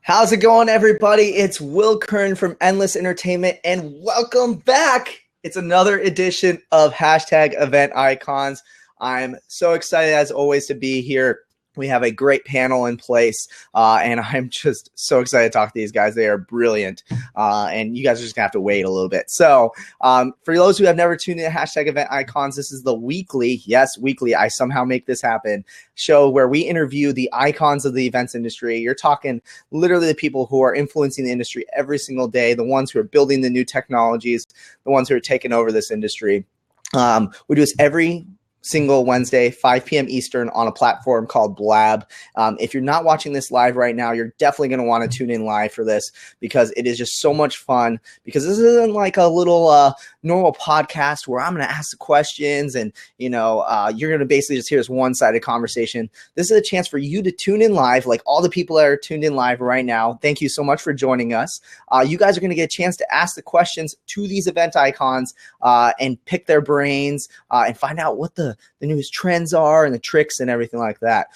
How's it going, everybody? It's Will Kern from Endless Entertainment, and welcome back. It's another edition of Hashtag Event Icons. I'm so excited, as always, to be here. We have a great panel in place, and I'm just so excited to talk to these guys. They are brilliant, and you guys are just going to have to wait a little bit. So for those who have never tuned in to Hashtag Event Icons, this is the weekly, yes, weekly, I somehow make this happen, show where we interview the icons of the events industry. You're talking literally the people who are influencing the industry every single day, the ones who are building the new technologies, the ones who are taking over this industry. We do this every single Wednesday, 5 p.m. Eastern on a platform called Blab. If you're not watching this live right now, you're definitely going to want to tune in live for this because it is just so much fun, because this isn't like a little normal podcast where I'm going to ask the questions and, you're going to basically just hear this one-sided conversation. This is a chance for you to tune in live, like all the people that are tuned in live right now. Thank you so much for joining us. You guys are going to get a chance to ask the questions to these event icons and pick their brains and find out what the newest trends are and the tricks and everything like that.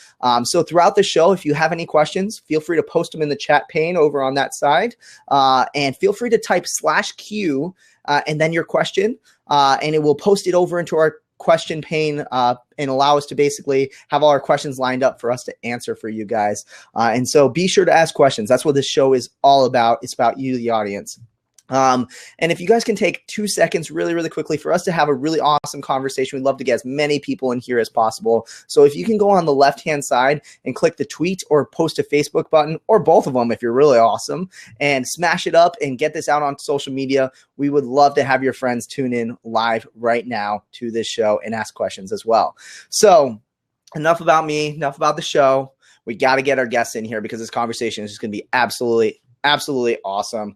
So throughout the show, if you have any questions, feel free to post them in the chat pane over on that side. And feel free to type /Q and then your question, and it will post it over into our question pane and allow us to basically have all our questions lined up for us to answer for you guys. And so be sure to ask questions. That's what this show is all about. It's about you, the audience. And if you guys can take 2 seconds really, really quickly for us to have a really awesome conversation, we'd love to get as many people in here as possible. So if you can go on the left-hand side and click the tweet or post a Facebook button, or both of them if you're really awesome, and smash it up and get this out on social media, we would love to have your friends tune in live right now to this show and ask questions as well. So enough about me, enough about the show. We got to get our guests in here because this conversation is just going to be absolutely awesome.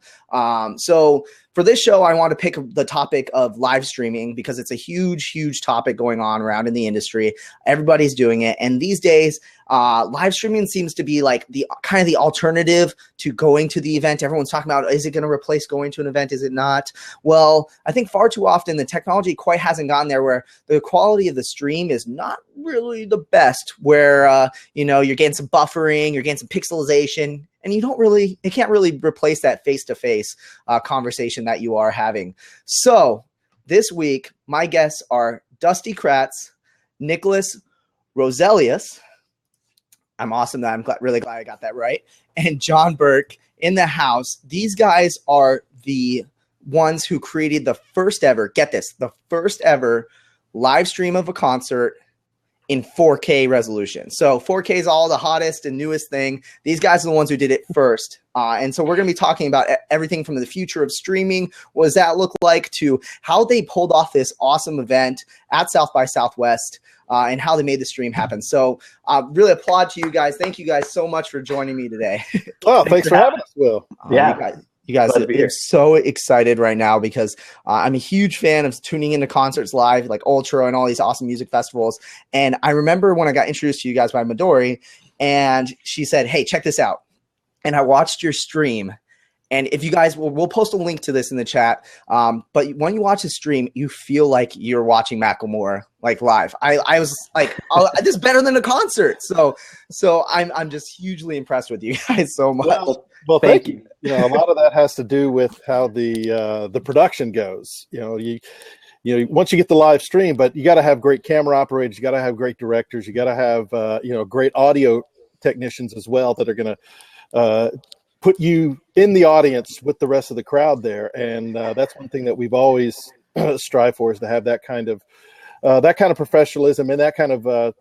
So for this show, I want to pick the topic of live streaming because it's a huge topic going on around in the industry. Everybody's doing it. And these days, live streaming seems to be like the kind of the alternative to going to the event. Everyone's talking about, is it going to replace going to an event? Is it not? Well, I think far too often the technology quite hasn't gotten there where the quality of the stream is not really the best, where, you're getting some buffering, you're getting some pixelization, and it can't really replace that face-to-face conversation that you are having. So this week, my guests are Dusty Kraatz, Nicholas Roselius. I'm awesome that I'm really glad I got that right. And Jon Burke in the house. These guys are the ones who created the first ever, get this, the first ever live stream of a concert in 4K resolution. So 4K is all the hottest and newest thing. These guys are the ones who did it first. And so we're going to be talking about everything from the future of streaming, what does that look like, to how they pulled off this awesome event at South by Southwest, and how they made the stream happen. So really applaud to you guys. Thank you guys so much for joining me today. Oh, thanks for having us, Will. Yeah. You guys are so excited right now because I'm a huge fan of tuning into concerts live, like Ultra and all these awesome music festivals. And I remember when I got introduced to you guys by Midori, and she said, hey, check this out. And I watched your stream. And if you guys, we'll post a link to this in the chat. But when you watch the stream, you feel like you're watching Macklemore like live. I was like, oh, this is better than a concert. So I'm just hugely impressed with you guys so much. Well, thank you. A lot of that has to do with how the production goes. Once you get the live stream, but you got to have great camera operators, you got to have great directors, you got to have great audio technicians as well that are going to put you in the audience with the rest of the crowd there. And that's one thing that we've always strived for, is to have that kind of professionalism and that kind of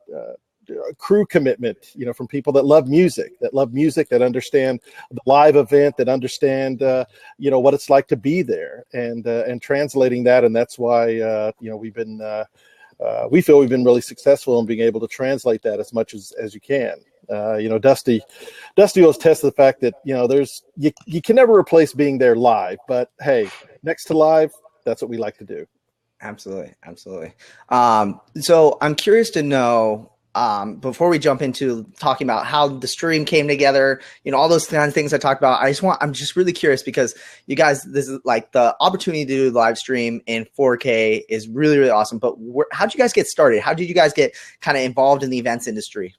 crew commitment, from people that love music, that understand the live event, that understand, what it's like to be there, and translating that. And that's why, we feel we've been really successful in being able to translate that as much as you can. Dusty will attest to the fact that, you can never replace being there live, but hey, next to live, that's what we like to do. Absolutely. So I'm curious to know, before we jump into talking about how the stream came together, all those kind of things I talked about, I'm just really curious because you guys, this is like the opportunity to do live stream in 4K is really, really awesome. But how'd you guys get started? How did you guys get kind of involved in the events industry?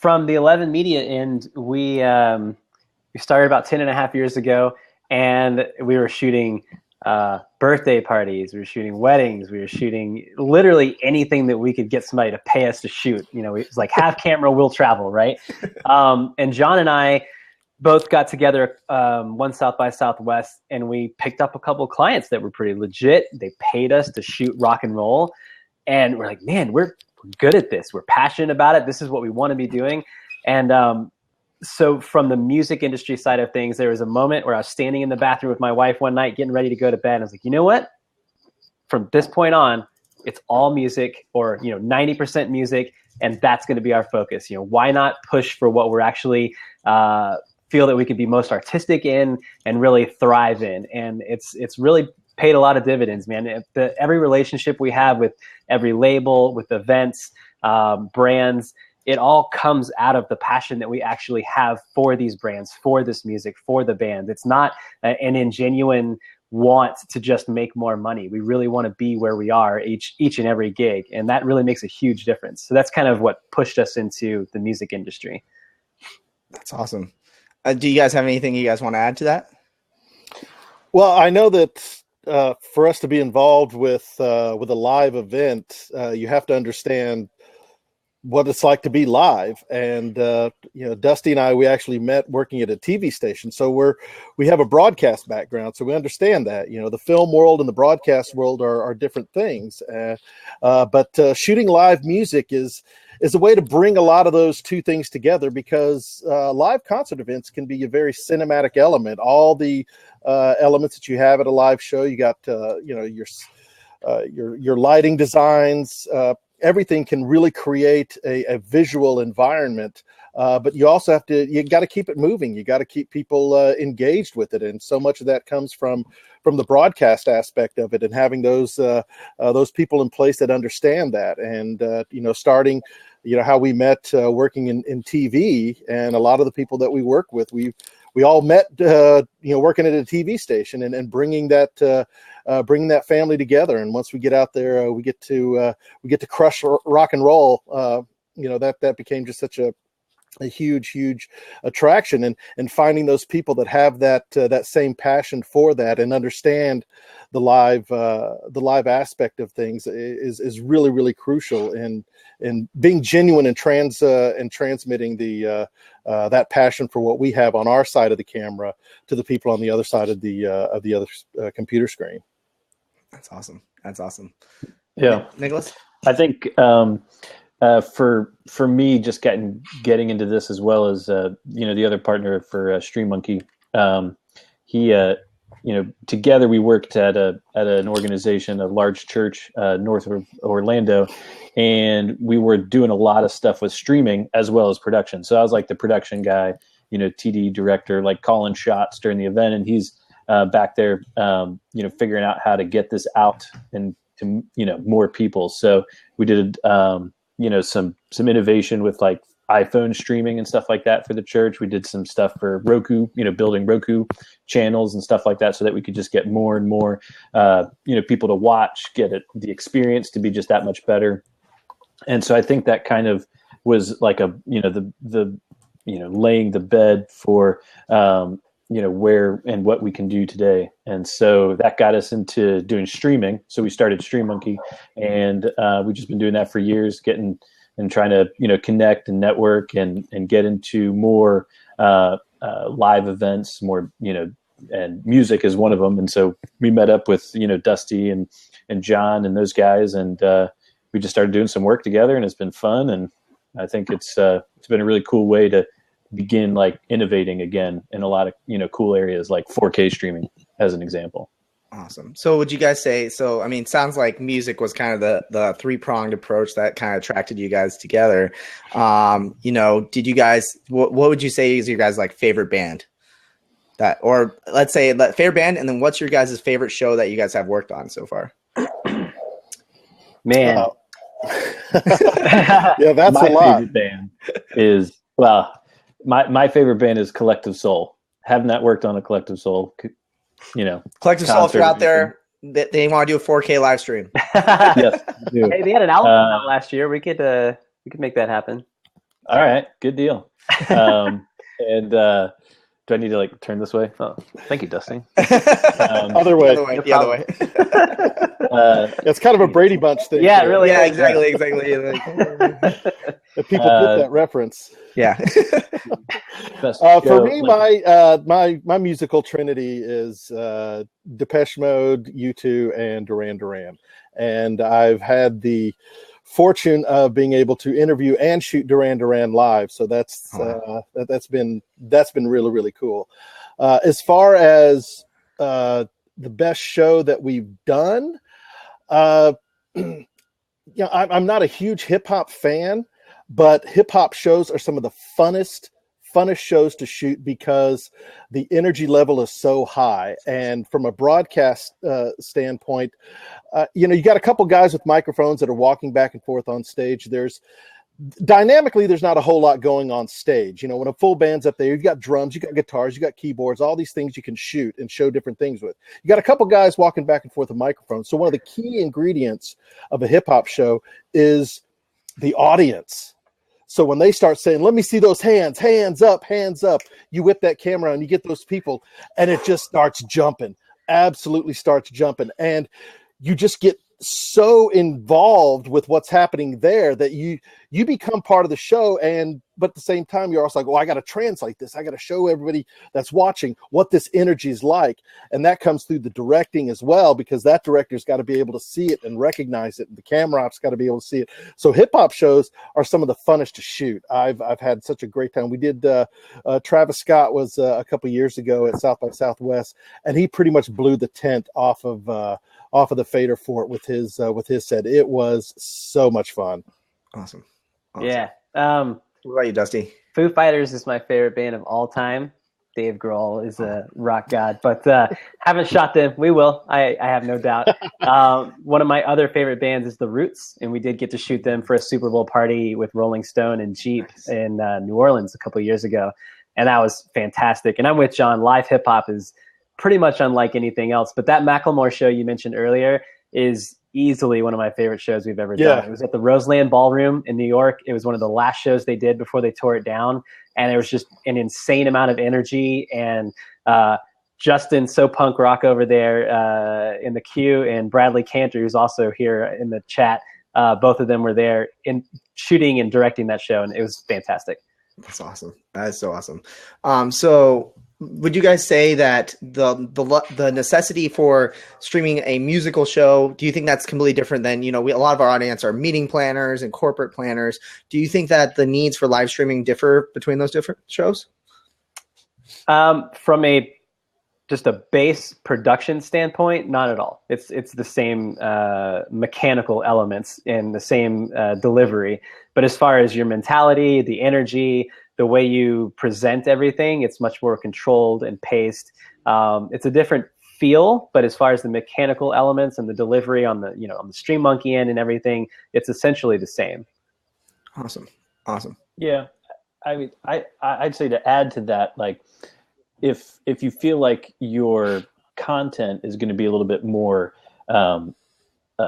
from the 11 Media end, we started about 10 and a half years ago, and we were shooting birthday parties, we were shooting weddings, we were shooting literally anything that we could get somebody to pay us to shoot. You know, it's like have camera, we'll travel, right? And Jon and I both got together one South by Southwest, and we picked up a couple of clients that were pretty legit. They paid us to shoot rock and roll, and we're like, man, we're good at this. We're passionate about it. This is what we want to be doing. And so from the music industry side of things, there was a moment where I was standing in the bathroom with my wife one night, getting ready to go to bed. I was like, you know what? From this point on, it's all music, or 90% music, and that's going to be our focus. Why not push for what we're actually feel that we could be most artistic in and really thrive in? And it's really paid a lot of dividends, man. Every relationship we have with every label, with events, brands, it all comes out of the passion that we actually have for these brands, for this music, for the band. It's not an ingenuine want to just make more money. We really want to be where we are each and every gig. And that really makes a huge difference. So that's kind of what pushed us into the music industry. That's awesome. Do you guys have anything you guys want to add to that? Well, I know that for us to be involved with a live event, you have to understand what it's like to be live. And Dusty and I, we actually met working at a TV station, so we have a broadcast background, so we understand that the film world and the broadcast world are different things. But shooting live music is a way to bring a lot of those two things together, because live concert events can be a very cinematic element. All the elements that you have at a live show, you got your lighting designs. Everything can really create a visual environment, but you also you got to keep it moving. You got to keep people engaged with it, and so much of that comes from the broadcast aspect of it, and having those people in place that understand that. And starting, how we met working in TV, and a lot of the people that we work with, we all met working at a TV station, and bringing that family together. And once we get out there, we get to crush rock and roll. That became just such a huge attraction, and finding those people that have that same passion for that and understand the live aspect of things is really, really crucial in being genuine and transmitting that passion for what we have on our side of the camera to the people on the other side of the other computer screen. That's awesome. Yeah, Nicholas, I think for me, just getting into this, as well as the other partner for Stream Monkey, he together we worked at an organization, a large church north of Orlando, and we were doing a lot of stuff with streaming as well as production. So I was like the production guy, TD director, like calling shots during the event, and he's back there, figuring out how to get this out and to more people. So we did some innovation with like iPhone streaming and stuff like that for the church. We did some stuff for Roku, building Roku channels and stuff like that, so that we could just get more and more people to watch, get the experience to be just that much better. And so I think that kind of was like the laying the bed for where and what we can do today. And so that got us into doing streaming. So we started Stream Monkey, and we've just been doing that for years, trying to connect and network and get into more live events, more and music is one of them. And so we met up with Dusty and Jon and those guys, and we just started doing some work together, and it's been fun. And I think it's been a really cool way to begin like innovating again in a lot of cool areas, like 4K streaming as an example. Awesome. So would you guys say, sounds like music was kind of the three-pronged approach that kind of attracted you guys together. Did you guys, what would you say is your guys' like favorite band? Or let's say favorite band, and then what's your guys' favorite show that you guys have worked on so far? Man. Yeah, that's my a lot. Favorite band is, my favorite band is Collective Soul. Have not worked on a Collective Soul, Collective Soul, if you're out there, they want to do a 4K live stream. Yes. Hey, they had an album out last year. We could make that happen. All right, good deal. And do I need to like turn this way? Oh, thank you, Dusty. Other way. The other way. It's kind of a Brady Bunch thing. Yeah, it really Yeah, is. exactly. If people get that reference. Yeah. For me, my musical trinity is Depeche Mode, U2, and Duran Duran. And I've had the fortune of being able to interview and shoot Duran Duran live. So that's been really, really cool. As far as the best show that we've done, I'm not a huge hip hop fan, but hip hop shows are some of the funnest shows to shoot because the energy level is so high. And from a broadcast standpoint, you got a couple guys with microphones that are walking back and forth on stage. Dynamically, there's not a whole lot going on stage. When a full band's up there, you've got drums, you got guitars, you got keyboards, all these things you can shoot and show different things with. You got a couple guys walking back and forth with microphones. So one of the key ingredients of a hip hop show is the audience. So when they start saying, let me see those hands up, you whip that camera and you get those people and it just starts jumping, absolutely starts jumping. And you just get so involved with what's happening there that you become part of the show. But at the same time, you're also like, I got to translate this. I got to show everybody that's watching what this energy is like. And that comes through the directing as well, because that director's got to be able to see it and recognize it. And the camera op's got to be able to see it. So hip hop shows are some of the funnest to shoot. I've had such a great time. We did, Travis Scott was a couple years ago at South by Southwest, and he pretty much blew the tent off of the fader fort with his set. It was so much fun. Awesome. Yeah. What about you, Dusty? Foo Fighters is my favorite band of all time. Dave Grohl is a rock god, but haven't shot them. We will. I have no doubt. One of my other favorite bands is The Roots, and we did get to shoot them for a Super Bowl party with Rolling Stone and Jeep in New Orleans a couple of years ago, and that was fantastic. And I'm with John. Live hip hop is pretty much unlike anything else, but that Macklemore show you mentioned earlier is easily one of my favorite shows we've ever done. It was at the Roseland Ballroom in New York. It was one of the last shows they did before they tore it down, and it was just an insane amount of energy. And Justin, so punk rock over there in the queue, and Bradley Cantor, who's also here in the chat, both of them were there in shooting and directing that show, and it was fantastic. That's awesome. That is so awesome. So would you guys say that the necessity for streaming a musical show, do you think that's completely different than, a lot of our audience are meeting planners and corporate planners. Do you think that the needs for live streaming differ between those different shows? From just a base production standpoint, not at all. It's the same mechanical elements and the same delivery. But as far as your mentality, the energy, the way you present everything, it's much more controlled and paced. It's a different feel, but as far as the mechanical elements and the delivery on the on the Stream Monkey end and everything, it's essentially the same. Awesome. Yeah, I mean, I'd say to add to that, like if you feel like your content is going to be a little bit more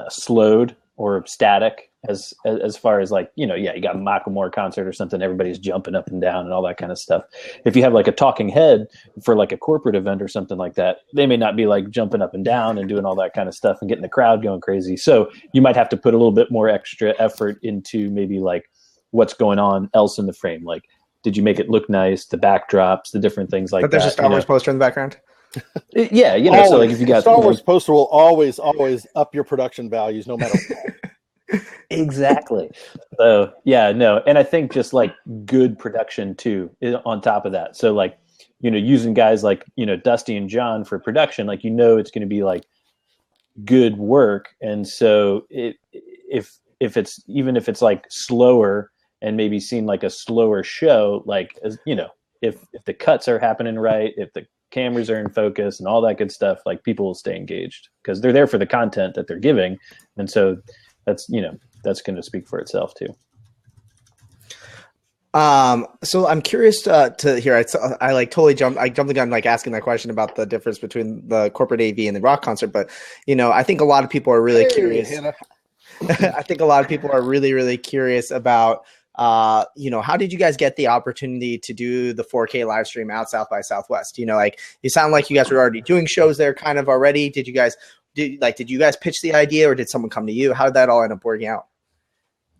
slowed or static, as far as like, you got a Macklemore concert or something, everybody's jumping up and down and all that kind of stuff. If you have like a talking head for like a corporate event or something like that, they may not be like jumping up and down and doing all that kind of stuff and getting the crowd going crazy. So you might have to put a little bit more extra effort into maybe like what's going on else in the frame. Like, did you make it look nice? The backdrops, the different things like that. But there's a Star Wars poster in the background. Yeah, always. So like if you got Star Wars poster will always up your production values no matter what. Exactly. So yeah, no, and I think just like good production too on top of that. So like, using guys like Dusty and John for production, like it's going to be like good work. And so if it's like slower and maybe seen like a slower show, like if the cuts are happening right, if the cameras are in focus and all that good stuff, like people will stay engaged because they're there for the content that they're giving, and so that's going to speak for itself too. So I'm curious to hear. I like totally jumped the gun, like asking that question about the difference between the corporate AV and the rock concert. But I think a lot of people are really curious. I think a lot of people are really, really curious about how did you guys get the opportunity to do the 4K live stream out South by Southwest? Like you sound like you guys were already doing shows there kind of already. Did you guys pitch the idea, or did someone come to you? How did that all end up working out?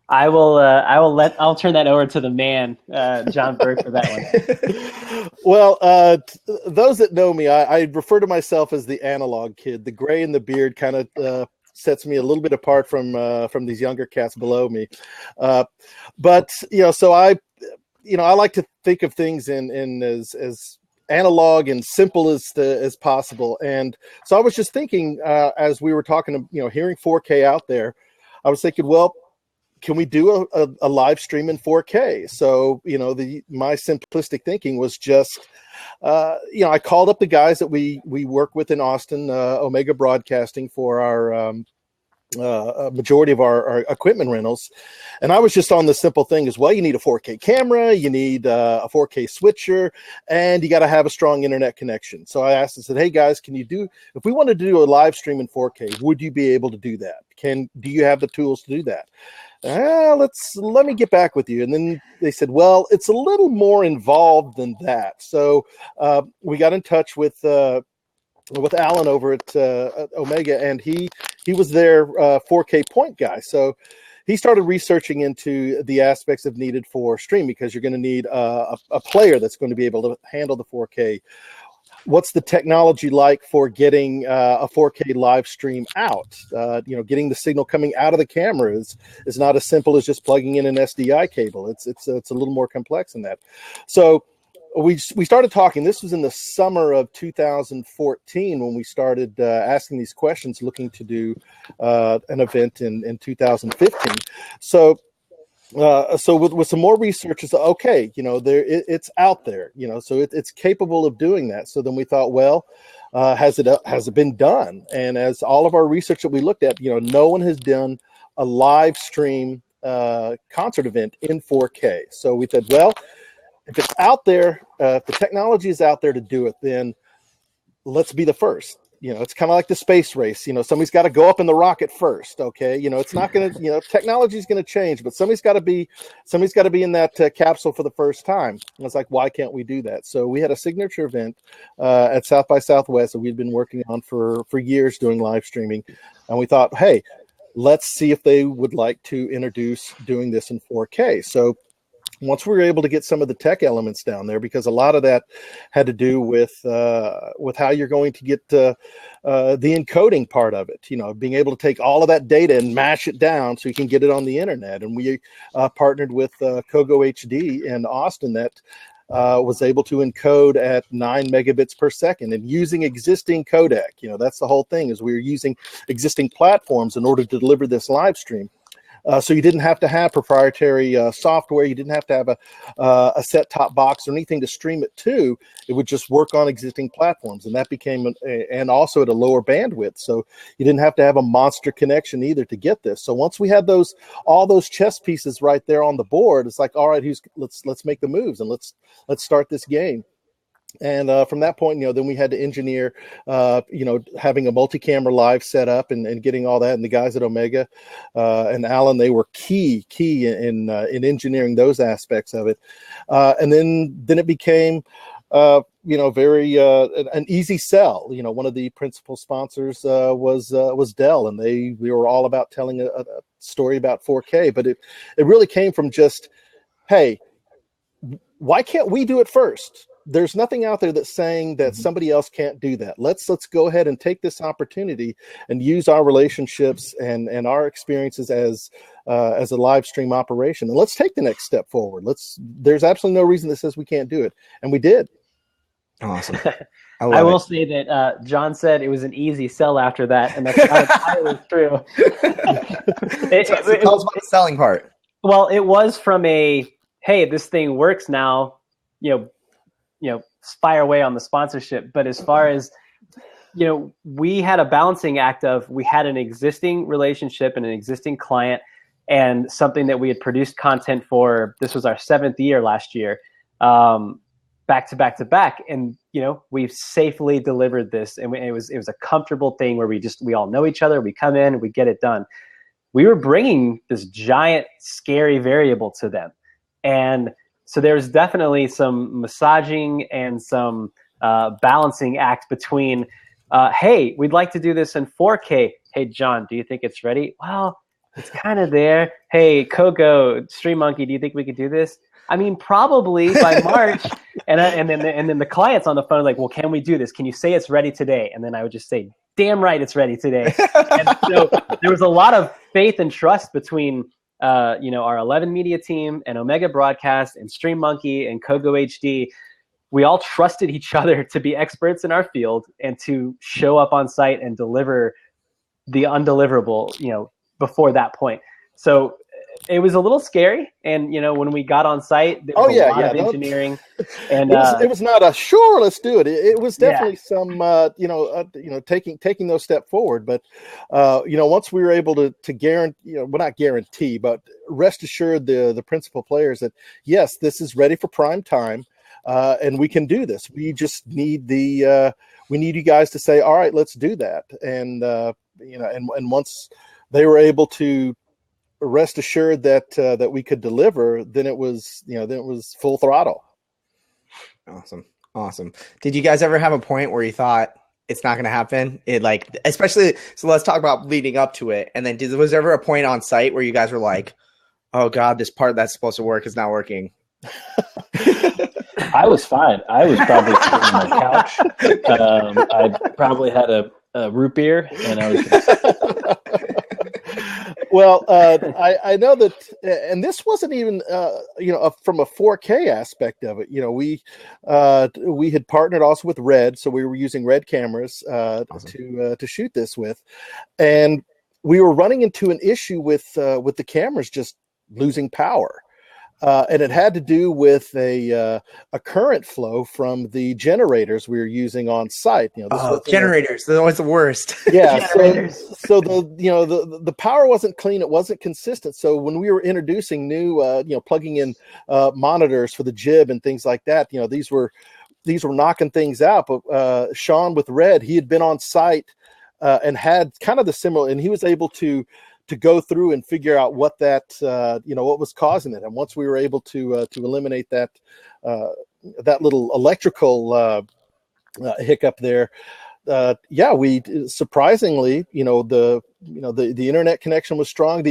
I'll turn that over to the man, Jon Burke, for that one. Well, those that know me, I refer to myself as the analog kid. The gray in the beard kind of sets me a little bit apart from these younger cats below me. But so I like to think of things in as analog and simple as possible. And so I was just thinking, as we were talking, hearing 4K out there, I was thinking, well, can we do a live stream in 4K? So, my simplistic thinking was just, I called up the guys that we work with in Austin, Omega Broadcasting, for our majority of our equipment rentals. And I was just on the simple thing as well. You need a 4K camera, you need a 4K switcher, and you got to have a strong internet connection. So I asked and said, hey guys, if we wanted to do a live stream in 4K, would you be able to do that? Do you have the tools to do that? Let me get back with you. And then they said, well, it's a little more involved than that. So we got in touch with Alan over at Omega, and he was their 4K point guy. So he started researching into the aspects of needed for stream, because you're going to need a player that's going to be able to handle the 4K. What's the technology like for getting a 4K live stream out? Getting the signal coming out of the camera is not as simple as just plugging in an SDI cable. It's a little more complex than that. So we started talking. This was in the summer of 2014 when we started asking these questions, looking to do an event in 2015. So with some more research, it's okay, it's out there, so it's capable of doing that. So then we thought, well, has it been done? And as all of our research that we looked at, no one has done a live stream concert event in 4K. So we said, well, if it's out there, if the technology is out there to do it, then let's be the first. It's kind of like the space race. Somebody's got to go up in the rocket first. Okay. It's not going to, technology is going to change, but somebody's got to be in that capsule for the first time. And it's like, why can't we do that? So we had a signature event at South by Southwest that we'd been working on for years, doing live streaming. And we thought, hey, let's see if they would like to introduce doing this in 4K. So once we were able to get some of the tech elements down there, because a lot of that had to do with how you're going to get the encoding part of it, being able to take all of that data and mash it down so you can get it on the internet. And we partnered with Kogo HD in Austin that was able to encode at 9 megabits per second, and using existing codec. That's the whole thing, is we were using existing platforms in order to deliver this live stream. So you didn't have to have proprietary software. You didn't have to have a set-top box or anything to stream it to. It would just work on existing platforms, and that became and also at a lower bandwidth. So you didn't have to have a monster connection either to get this. So once we had all those chess pieces right there on the board, it's like, all right, let's make the moves and let's start this game. And from that point, then we had to engineer, having a multi-camera live set up and getting all that. And the guys at Omega and Alan, they were key in engineering those aspects of it. And then it became, very an easy sell. One of the principal sponsors was Dell, and we were all about telling a story about 4K. But it really came from just, hey, why can't we do it first? There's nothing out there that's saying that somebody else can't do that. Let's go ahead and take this opportunity and use our relationships and our experiences as a live stream operation. And let's take the next step forward. There's absolutely no reason that says we can't do it. And we did. Awesome. I will say that Jon said it was an easy sell after that, and that's not entirely true. Tell us about the selling part. Well, it was from a, hey, this thing works now, fire away on the sponsorship. But as far as, we had a balancing act of, we had an existing relationship and an existing client and something that we had produced content for. This was our 7th year last year, back to back to back. And, we've safely delivered this. And it was a comfortable thing where we all know each other. We come in, we get it done. We were bringing this giant, scary variable to them. And so there's definitely some massaging and some balancing act between, hey, we'd like to do this in 4K. Hey, John, do you think it's ready? Well, it's kind of there. Hey, Coco, Stream Monkey, do you think we could do this? I mean, probably by March. And then the client's on the phone like, well, can we do this? Can you say it's ready today? And then I would just say, damn right, it's ready today. And so there was a lot of faith and trust between our 11 Media team and Omega Broadcast and Stream Monkey and Kogo HD. We all trusted each other to be experts in our field and to show up on site and deliver the undeliverable, before that point. So it was a little scary. And, when we got on site, there was a lot of engineering. And it was not a sure, let's do it. It was definitely some, taking those steps forward. But, once we were able to guarantee, not guarantee, but rest assured the principal players that, yes, this is ready for prime time. And we can do this. We just need we need you guys to say, all right, let's do that. And, and once they were able to rest assured that we could deliver, then it was full throttle. Awesome. Did you guys ever have a point where you thought it's not going to happen? Especially, so let's talk about leading up to it. And then was there ever a point on site where you guys were like, oh God, this part that's supposed to work is not working? I was fine. I was probably sitting on my couch. I probably had a root beer, and I was. Well, I know that, and this wasn't even from a 4K aspect of it. We had partnered also with Red, so we were using Red cameras awesome. to shoot this with, and we were running into an issue with the cameras just losing power. And it had to do with a current flow from the generators we were using on site. Generators, they're always the worst. Yeah, so the power wasn't clean, it wasn't consistent. So when we were introducing new, plugging in monitors for the jib and things like that, these were knocking things out. But Sean with Red, he had been on site and had kind of the similar, and he was able to go through and figure out what that, what was causing it. And once we were able to eliminate that little electrical hiccup there, we surprisingly, the internet connection was strong.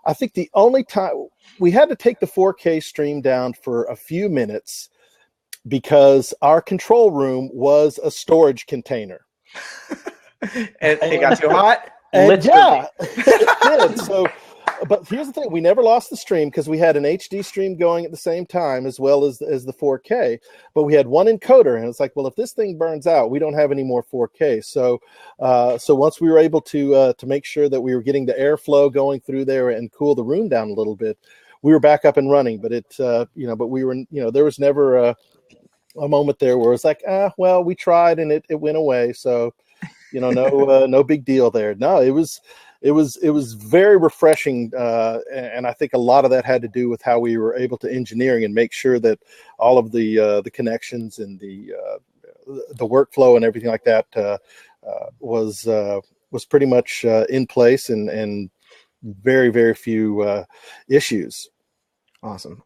I think the only time we had to take the 4K stream down for a few minutes because our control room was a storage container. And it got too hot. And yeah, it did. So, but here's the thing: we never lost the stream because we had an HD stream going at the same time as well as the 4K. But we had one encoder, and it's like, well, if this thing burns out, we don't have any more 4K. So, once we were able to make sure that we were getting the airflow going through there and cool the room down a little bit, we were back up and running. But but we were, there was never a moment there where it's like, well, we tried and it went away. So. No big deal there. No, it was very refreshing, and I think a lot of that had to do with how we were able to engineering and make sure that all of the connections and the workflow and everything like that was pretty much in place and very, very few issues. Awesome.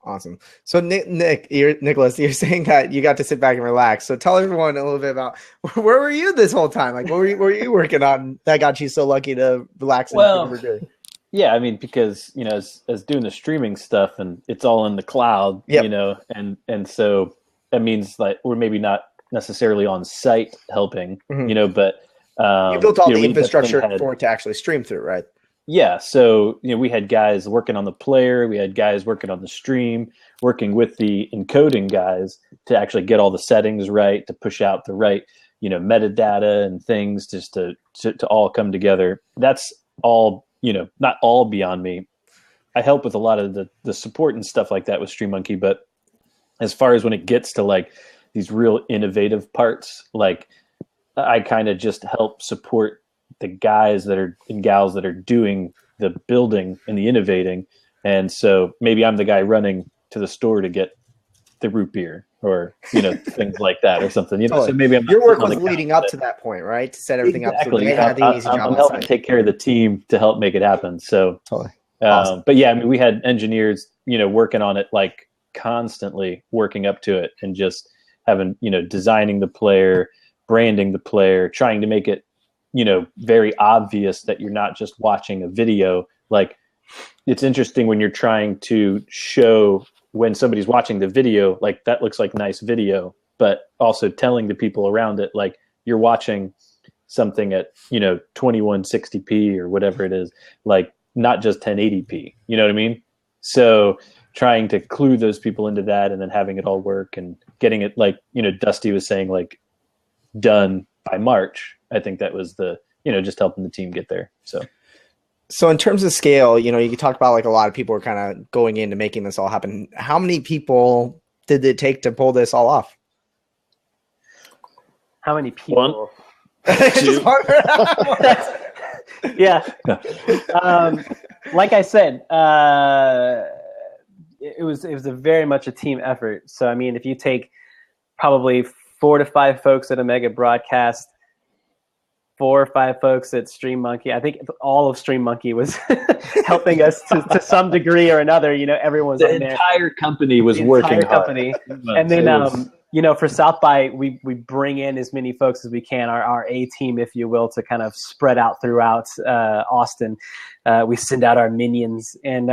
So Nicholas, you're saying that you got to sit back and relax. So tell everyone a little bit about where were you this whole time? Like, what were you working on that got you so lucky to relax? Yeah, I mean, because as doing the streaming stuff and it's all in the cloud, and so that means like we're maybe not necessarily on site helping, but you built all the infrastructure for it to actually stream through, right? Yeah, so we had guys working on the player, we had guys working on the stream, working with the encoding guys to actually get all the settings right, to push out the right, metadata and things just to all come together. That's all, not all beyond me. I help with a lot of the support and stuff like that with Stream Monkey, but as far as when it gets to like these real innovative parts, like I kind of just help support the guys and gals that are doing the building and the innovating. And so maybe I'm the guy running to the store to get the root beer or, things like that or something, So maybe your work was leading up to that point, right? To set everything up. So they had the easy job. I'm helping take care of the team to help make it happen. So, totally. Awesome. But yeah, I mean, we had engineers, working on it, like constantly working up to it and just having, designing the player, branding the player, trying to make it, very obvious that you're not just watching a video. Like, it's interesting when you're trying to show when somebody's watching the video, like, that looks like nice video, but also telling the people around it, like, you're watching something at, 2160p or whatever it is, like, not just 1080p, you know what I mean? So trying to clue those people into that and then having it all work and getting it, like, Dusty was saying, like, done by March. I think that was the, just helping the team get there. So in terms of scale, you talked about, like, a lot of people were kind of going into making this all happen. How many people did it take to pull this all off? How many people? 1, 2. Yeah. Like I said, it was a very much a team effort. So, I mean, if you take probably 4 to 5 folks at a mega broadcast, 4 or 5 folks at Stream Monkey, I think all of Stream Monkey was helping us to some degree or another. Everyone's The on there. entire company was working hard. And then, for South by, we bring in as many folks as we can, our A team, if you will, to kind of spread out throughout Austin. We send out our minions. And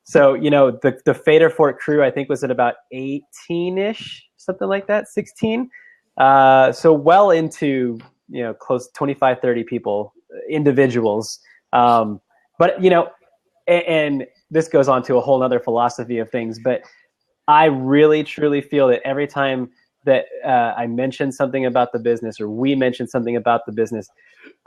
so, the Fader Fort crew, I think, was at about 18-ish, something like that, 16. So well into, close to 25, 30 people, individuals. But, and this goes on to a whole other philosophy of things, but I really, truly feel that every time that I mention something about the business or we mention something about the business,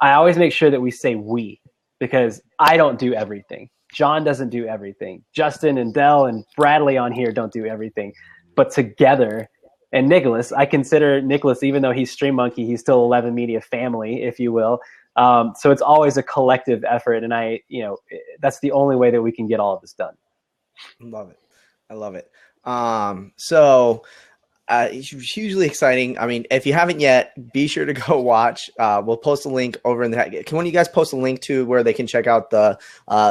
I always make sure that we say we, because I don't do everything. John doesn't do everything. Justin and Dell and Bradley on here don't do everything. But together, and Nicholas, I consider Nicholas, even though he's Stream Monkey, he's still 11 Media family, if you will. So it's always a collective effort. And that's the only way that we can get all of this done. Love it. I love it. So it's hugely exciting. I mean, if you haven't yet, be sure to go watch. We'll post a link over in the. Can one of you guys post a link to where they can check out the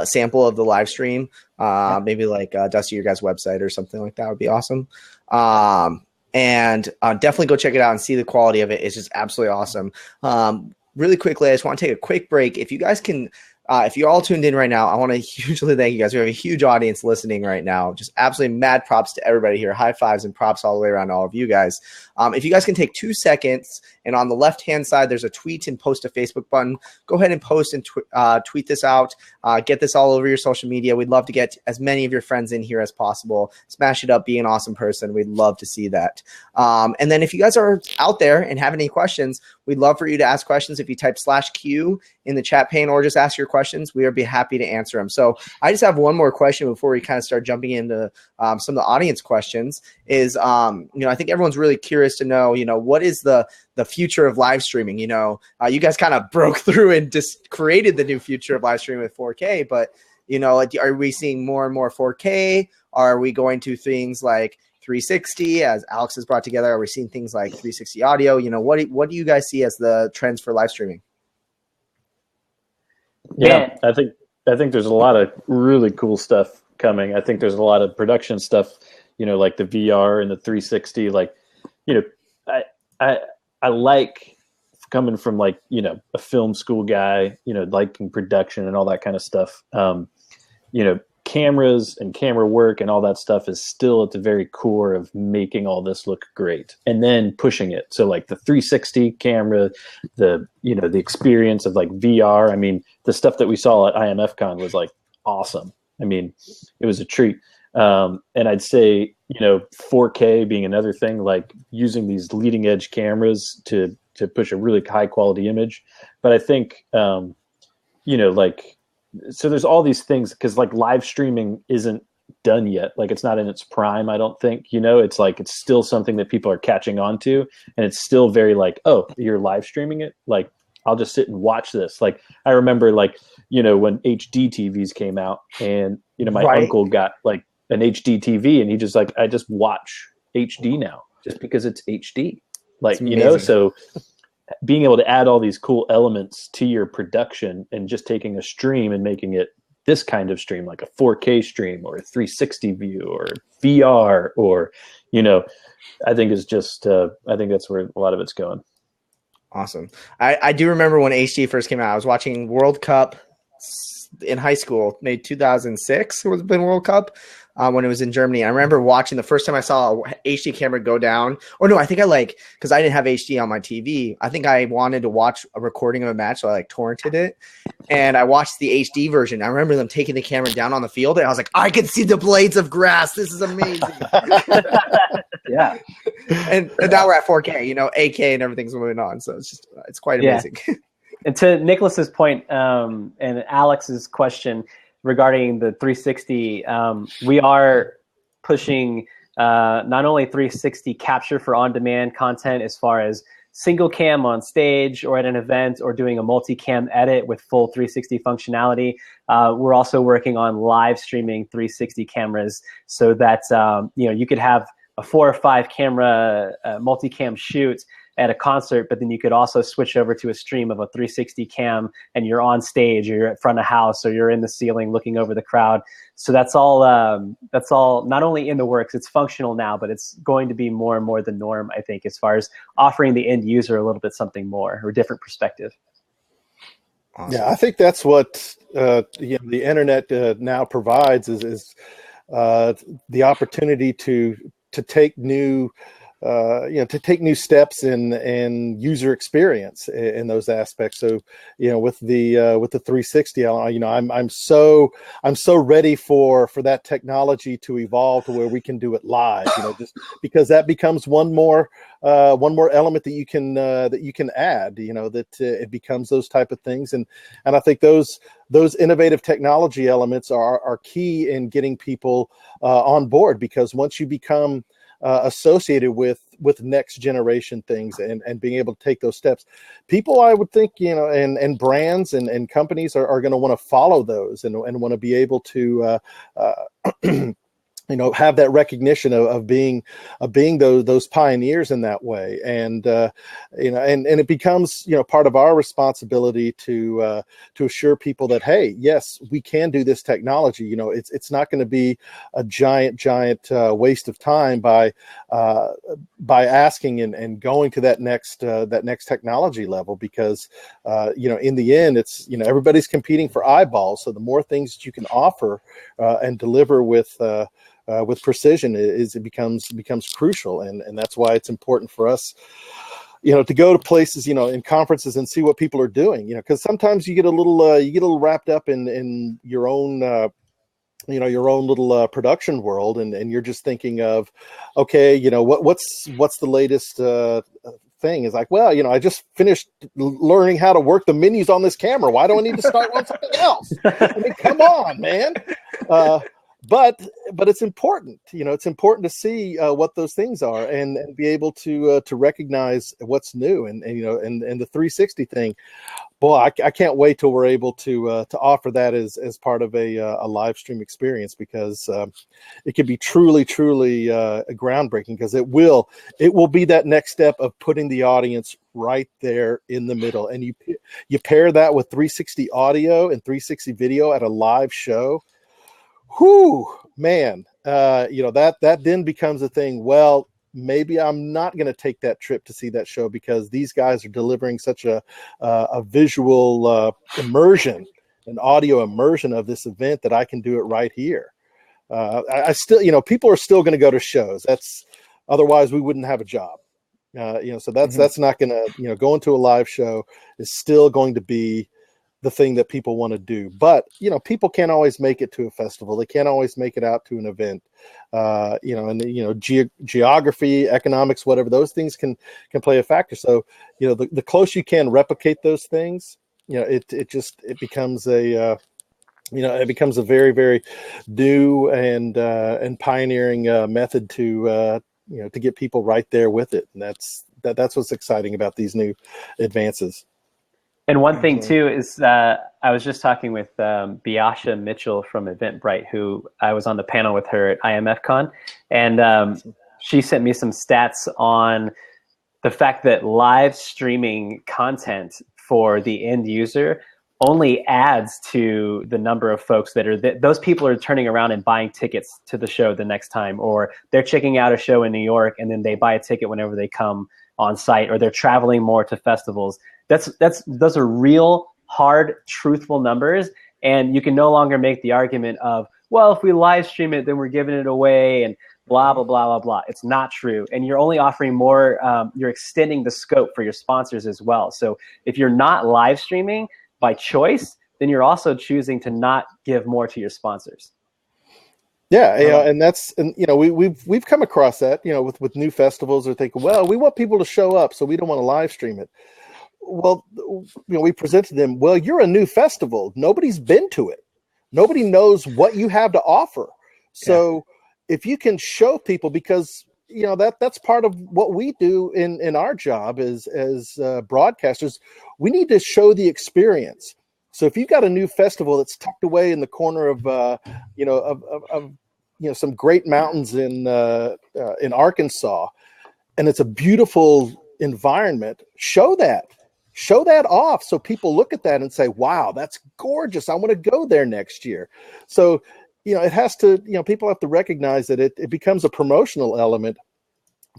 sample of the live stream? Maybe like Dusty, your guys' website or something like that would be awesome. And definitely go check it out and see the quality of it. It's just absolutely awesome. Really quickly, I just want to take a quick break. If you guys can. If you're all tuned in right now, I want to hugely thank you guys. We have a huge audience listening right now. Just absolutely mad props to everybody here. High fives and props all the way around to all of you guys. If you guys can take 2 seconds, and on the left-hand side, there's a tweet and post to Facebook button. Go ahead and post and tweet this out. Get this all over your social media. We'd love to get as many of your friends in here as possible. Smash it up. Be an awesome person. We'd love to see that. And then if you guys are out there and have any questions, we'd love for you to ask questions. If you type /Q in the chat pane or just ask your questions, we would be happy to answer them. So I just have one more question before we kind of start jumping into some of the audience questions is, I think everyone's really curious to know, what is the future of live streaming? You guys kind of broke through and just created the new future of live streaming with 4K, but, are we seeing more and more 4K? Are we going to things like 360 as Alex has brought together? Are we seeing things like 360 audio? What do you guys see as the trends for live streaming? Yeah, I think there's a lot of really cool stuff coming. I think there's a lot of production stuff, like the VR and the 360. Like, I like coming from like, a film school guy, liking production and all that kind of stuff. Cameras and camera work and all that stuff is still at the very core of making all this look great and then pushing it. So like the 360 camera, the experience of like VR. I mean, the stuff that we saw at IMFCon was like awesome. I mean, it was a treat. And I'd say, 4K being another thing, like using these leading edge cameras to push a really high quality image. But I think, so there's all these things because like live streaming isn't done yet. Like it's not in its prime, I don't think, it's like, it's still something that people are catching on to. And it's still very like, oh, you're live streaming it. Like, I'll just sit and watch this. Like, I remember like, when HD TVs came out and, my uncle got like an HD TV and he just like, I just watch HD now just because it's HD. Like, so being able to add all these cool elements to your production and just taking a stream and making it this kind of stream, like a 4K stream or a 360 view or VR, or, I think it's just, I think that's where a lot of it's going. Awesome. I do remember when HD first came out. I was watching World Cup in high school, maybe 2006 was been World Cup when it was in Germany. I remember watching the first time I saw a HD camera go down. Or no, I think because I didn't have HD on my TV. I think I wanted to watch a recording of a match, so I torrented it. And I watched the HD version. I remember them taking the camera down on the field, and I was like, I can see the blades of grass. This is amazing. Yeah. And now we're at 4K, 8K and everything's moving on. So it's quite amazing. Yeah. And to Nicholas's point and Alex's question regarding the 360, we are pushing not only 360 capture for on-demand content as far as single cam on stage or at an event, or doing a multi-cam edit with full 360 functionality. We're also working on live streaming 360 cameras so that you could have a 4 or 5 camera multi-cam shoot at a concert, but then you could also switch over to a stream of a 360 cam, and you're on stage, or you're at front of house, or you're in the ceiling looking over the crowd. So that's all not only in the works, it's functional now, but it's going to be more and more the norm, I think, as far as offering the end user a little bit something more or a different perspective. Awesome. Yeah, I think that's what the internet now provides is the opportunity to take new steps in user experience in those aspects. So, with the 360, I'm so ready for that technology to evolve to where we can do it live. Just because that becomes one more element that you can add. That it becomes those type of things, and I think those innovative technology elements are key in getting people on board, because once you become associated with next generation things and being able to take those steps, people, I would think, and brands and companies are going to want to follow those and want to be able to have that recognition of being those pioneers in that way, and it becomes part of our responsibility to assure people that, hey, yes, we can do this technology. It's not going to be a giant waste of time by asking and going to that next technology level, because in the end, it's everybody's competing for eyeballs. So the more things that you can offer and deliver with precision, it becomes crucial, and that's why it's important for us, to go to places, in conferences and see what people are doing, because sometimes you get a little wrapped up in your own your own little production world, and you're just thinking of, okay, what's the latest thing. Is like, well, I just finished learning how to work the menus on this camera. Why do I need to start on something else? I mean, come on, man. But it's important, it's important to see what those things are and be able to recognize what's new, and the 360 thing. Boy, I can't wait till we're able to offer that as part of a live stream experience, because it can be truly groundbreaking, because it will be that next step of putting the audience right there in the middle, and you pair that with 360 audio and 360 video at a live show. Whew, man, that then becomes a thing. Well, maybe I'm not going to take that trip to see that show, because these guys are delivering such a visual immersion, an audio immersion of this event, that I can do it right here. I still, people are still going to go to shows. Otherwise we wouldn't have a job. So that's not going to, going to a live show is still going to be the thing that people want to do. But people can't always make it to a festival. They can't always make it out to an event. Geography, economics, whatever, those things can play a factor. So the closer you can replicate those things, it becomes a it becomes a very, very new and pioneering method to get people right there with it. And that's what's exciting about these new advances. And one thing too is I was just talking with Biasha Mitchell from Eventbrite, who I was on the panel with her at IMFCon, and she sent me some stats on the fact that live streaming content for the end user only adds to the number of folks that are those people are turning around and buying tickets to the show the next time, or they're checking out a show in New York and then they buy a ticket whenever they come on site, or they're traveling more to festivals. Those are real, hard, truthful numbers. And you can no longer make the argument of, well, if we live stream it, then we're giving it away and blah, blah, blah, blah, blah. It's not true. And you're only offering more, you're extending the scope for your sponsors as well. So if you're not live streaming by choice, then you're also choosing to not give more to your sponsors. Yeah, we've come across that, with new festivals. They're thinking, well, we want people to show up, so we don't want to live stream it. Well, we present to them, well, you're a new festival. Nobody's been to it. Nobody knows what you have to offer. So if you can show people, because that's part of what we do in our job as broadcasters, we need to show the experience. So if you've got a new festival that's tucked away in the corner of some great mountains in Arkansas, and it's a beautiful environment, show that off so people look at that and say, wow, that's gorgeous. I want to go there next year. So, it has to, people have to recognize that it becomes a promotional element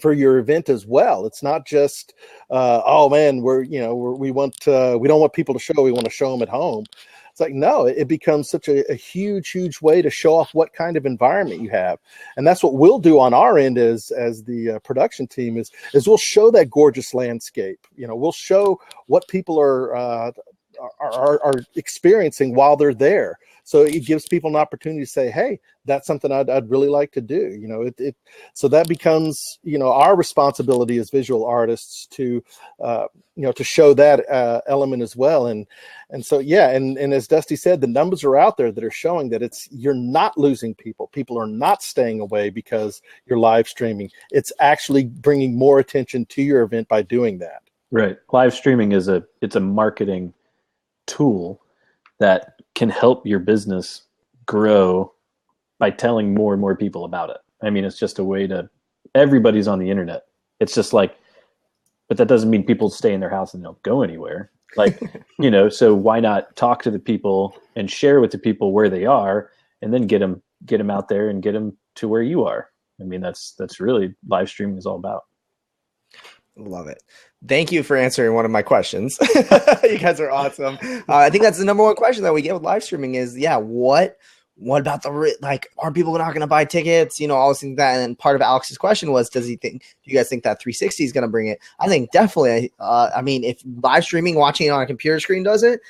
for your event as well. It's not just, oh man, we don't want people to show, we want to show them at home. It's like, no, it becomes such a huge, huge way to show off what kind of environment you have. And that's what we'll do on our end as the production team is we'll show that gorgeous landscape. We'll show what people are experiencing while they're there. So it gives people an opportunity to say, hey, that's something I'd really like to do. So that becomes, our responsibility as visual artists to show that element as well. And so, and as Dusty said, the numbers are out there that are showing that you're not losing people. People are not staying away because you're live streaming. It's actually bringing more attention to your event by doing that. Right. Live streaming it's a marketing tool that can help your business grow by telling more and more people about it. I mean, it's just a way everybody's on the internet. It's just like, but that doesn't mean people stay in their house and don't go anywhere. Like, so why not talk to the people and share with the people where they are, and then get them out there and get them to where you are. I mean, that's really live streaming is all about. Love it. Thank you for answering one of my questions. You guys are awesome. I think that's the number one question that we get with live streaming is, what about are people not going to buy tickets? All those things that, and part of Alex's question was, do you guys think that 360 is going to bring it? I think definitely. If live streaming, watching it on a computer screen does it,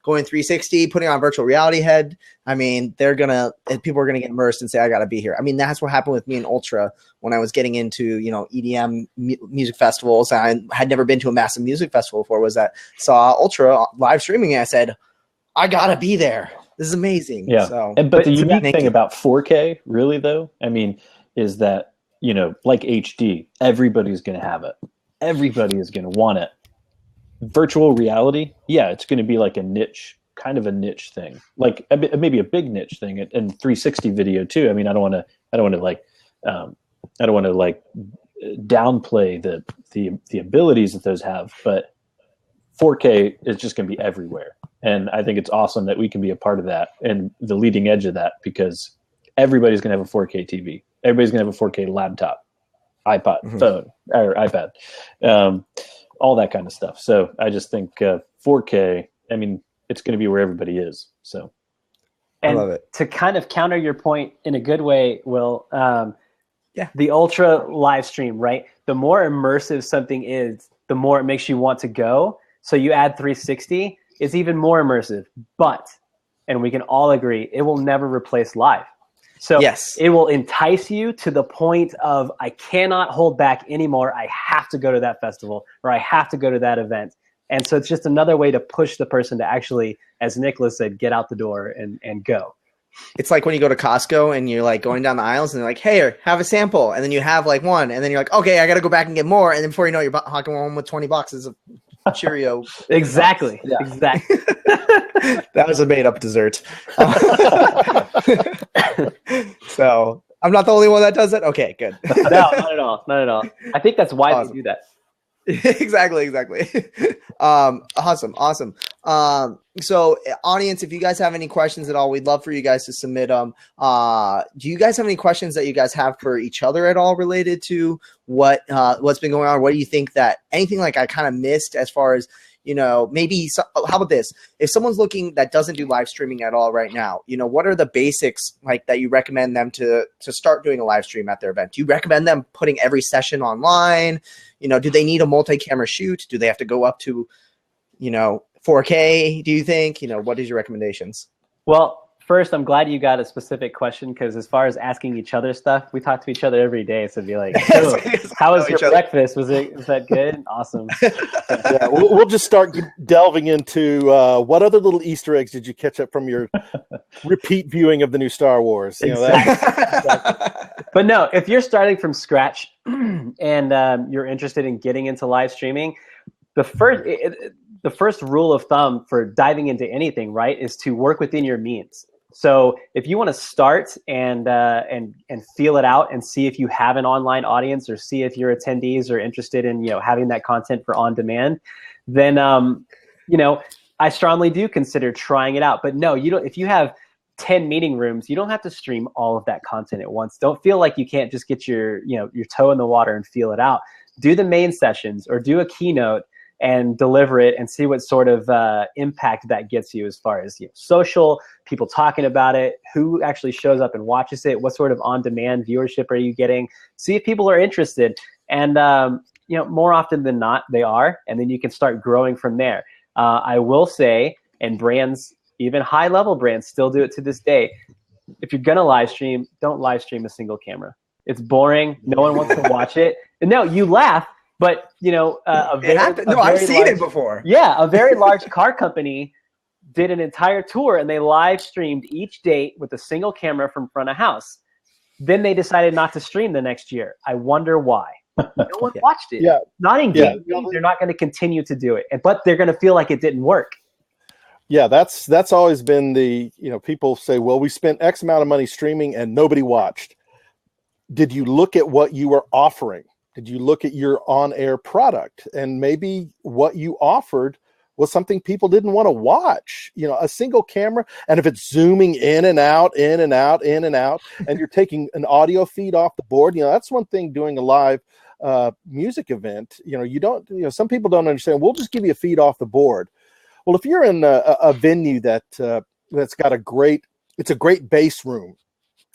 going 360, putting on virtual reality head, people are going to get immersed and say, I got to be here. That's what happened with me and Ultra when I was getting into, EDM music festivals. I had never been to a massive music festival before, was that saw Ultra live streaming. And I said, I got to be there. This is amazing. Yeah. So, but the unique thing about 4K really though, is that, like HD, everybody's going to have it. Everybody is going to want it. Virtual reality, it's going to be like a niche thing, like maybe a big niche thing, and 360 video too. I don't want to downplay the abilities that those have, but 4K is just going to be everywhere, and I think it's awesome that we can be a part of that and the leading edge of that, because everybody's going to have a 4K TV, everybody's going to have a 4K laptop, iPod, phone, or iPad. All that kind of stuff. So I just think 4K, it's going to be where everybody is. So and I love it. To kind of counter your point in a good way, Will, the Ultra live stream, right? The more immersive something is, the more it makes you want to go. So you add 360, it's even more immersive. But, and we can all agree, it will never replace live. So it will entice you to the point of, I cannot hold back anymore. I have to go to that festival, or I have to go to that event. And so it's just another way to push the person to actually, as Nicholas said, get out the door and go. It's like when you go to Costco and you're like going down the aisles and they're like, hey, have a sample. And then you have like one, and then you're like, okay, I got to go back and get more. And then before you know it, you're hawking home with 20 boxes of Cheerio. Exactly. Yeah. Exactly. That was a made up dessert. So I'm not the only one that does it. Okay, good. No, not at all. Not at all. I think that's why they do that. Exactly. Awesome. So audience, if you guys have any questions at all, we'd love for you guys to submit them. Do you guys have any questions that you guys have for each other at all related to what's been going on? What do you think that anything like I kind of missed as far as, maybe how about this? If someone's looking that doesn't do live streaming at all right now, what are the basics like that you recommend them to start doing a live stream at their event? Do you recommend them putting every session online? Do they need a multi-camera shoot? Do they have to go up to, 4K? Do you think, what is your recommendations? Well, first, I'm glad you got a specific question, because as far as asking each other stuff, we talk to each other every day. So be like, oh, how was your breakfast? Was that good? Awesome. Yeah, we'll just start delving into what other little Easter eggs did you catch up from your repeat viewing of the new Star Wars? Exactly. But no, if you're starting from scratch and you're interested in getting into live streaming, the first rule of thumb for diving into anything, right, is to work within your means. So if you want to start and feel it out and see if you have an online audience, or see if your attendees are interested in having that content for on demand, then I strongly do consider trying it out. But no, you don't. If you have 10 meeting rooms, you don't have to stream all of that content at once. Don't feel like you can't just get your toe in the water and feel it out. Do the main sessions or do a keynote and deliver it and see what sort of impact that gets you as far as social, people talking about it, who actually shows up and watches it, what sort of on-demand viewership are you getting, see if people are interested. And, more often than not, they are. And then you can start growing from there. I will say, and brands, even high-level brands still do it to this day, if you're going to live stream, don't live stream a single camera. It's boring. No one wants to watch it. And no, you laugh. But, I've seen it before. Yeah, a very large car company did an entire tour, and they live streamed each date with a single camera from front of house. Then they decided not to stream the next year. I wonder why. No one watched it. Yeah. Not engaged. Yeah. They're not going to continue to do it, but they're going to feel like it didn't work. Yeah, that's always been the, people say, well, we spent X amount of money streaming and nobody watched. Did you look at what you were offering? Did you look at your on-air product? And maybe what you offered was something people didn't want to watch. A single camera, and if it's zooming in and out, and you're taking an audio feed off the board, that's one thing doing a live music event. You don't, some people don't understand. We'll just give you a feed off the board. Well, if you're in a venue that's got a great bass room.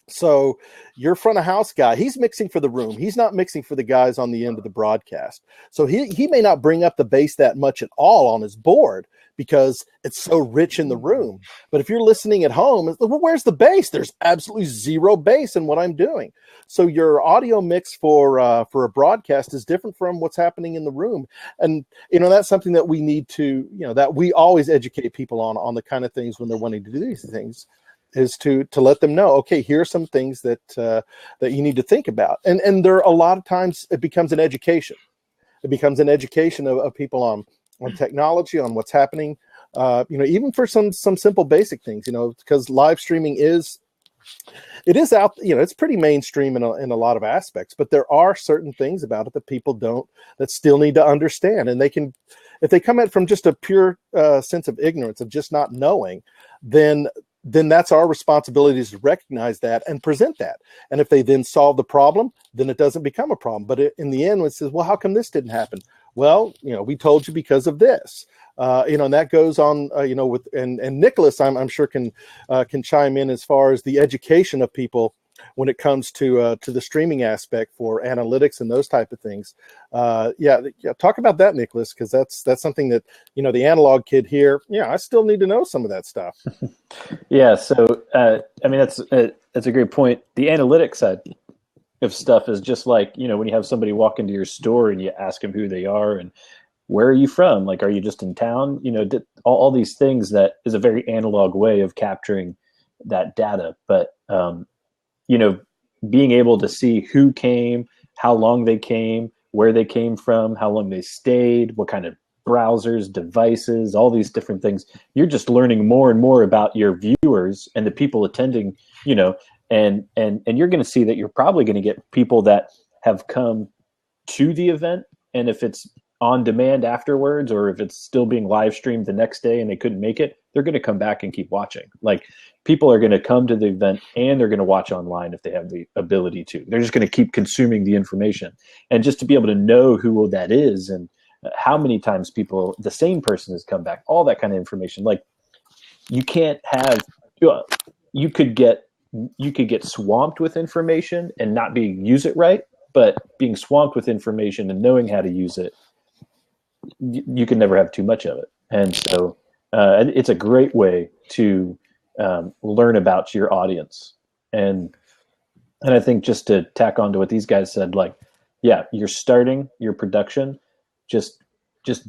So your front of house guy, he's mixing for the room. He's not mixing for the guys on the end of the broadcast. So he may not bring up the bass that much at all on his board because it's so rich in the room. But if you're listening at home, well, where's the bass? There's absolutely zero bass in what I'm doing. So your audio mix for a broadcast is different from what's happening in the room. And, that's something that we need to, that we always educate people on the kind of things when they're wanting to do these things. Is to let them know, okay, here are some things that you need to think about. And there are a lot of times it becomes an education. It becomes an education of people on technology, on what's happening, even for some simple basic things, because live streaming is out, it's pretty mainstream in a lot of aspects, but there are certain things about it that people that still need to understand. And if they come at it from just a pure sense of ignorance, of just not knowing, then that's our responsibility to recognize that and present that. And if they then solve the problem, then it doesn't become a problem. But in the end, it says, well, how come this didn't happen? Well, we told you because of this. And that goes on, with and Nicholas, I'm sure can chime in as far as the education of people when it comes to the streaming aspect for analytics and those type of things. Talk about that, Nicholas, because that's something that the analog kid here. Yeah, I still need to know some of that stuff. Yeah, so that's a great point. The analytics side of stuff is just like when you have somebody walk into your store and you ask them who they are and where are you from? Like, are you just in town? All these things that is a very analog way of capturing that data. But, being able to see who came, how long they came, where they came from, how long they stayed, what kind of browsers, devices, all these different things. You're just learning more and more about your viewers and the people attending, and you're going to see that you're probably going to get people that have come to the event. And if it's on demand afterwards, or if it's still being live streamed the next day and they couldn't make it, they're going to come back and keep watching. Like, people are going to come to the event and they're going to watch online if they have the ability to. They're just going to keep consuming the information. And just to be able to know who that is and how many times the same person has come back, all that kind of information. Like, you can't have, you could get swamped with information and not use it right, but being swamped with information and knowing how to use it, you can never have too much of it. And so it's a great way to learn about your audience. And I think, just to tack on to what these guys said, like, yeah, you're starting your production, just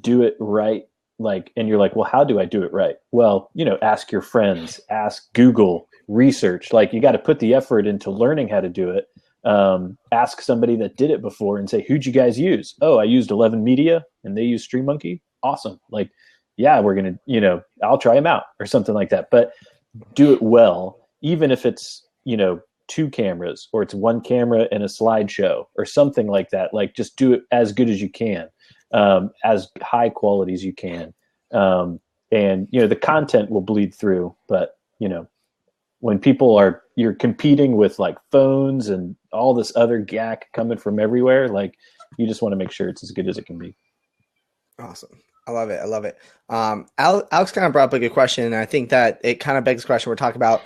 do it right. Like, and you're like, well, how do I do it right? Well, ask your friends, ask Google, research. Like, you got to put the effort into learning how to do it. Ask somebody that did it before and say, who'd you guys use? Oh, I used 11 Media and they use StreamMonkey. Awesome. Like, yeah, we're going to, I'll try them out or something like that. But do it well, even if it's, 2 cameras, or it's 1 camera and a slideshow or something like that. Like, just do it as good as you can, as high quality as you can. And, the content will bleed through, but, when you're competing with like phones and all this other gack coming from everywhere, like, you just want to make sure it's as good as it can be. Awesome. I love it. Alex kind of brought up a good question, and I think that it kind of begs the question we're talking about,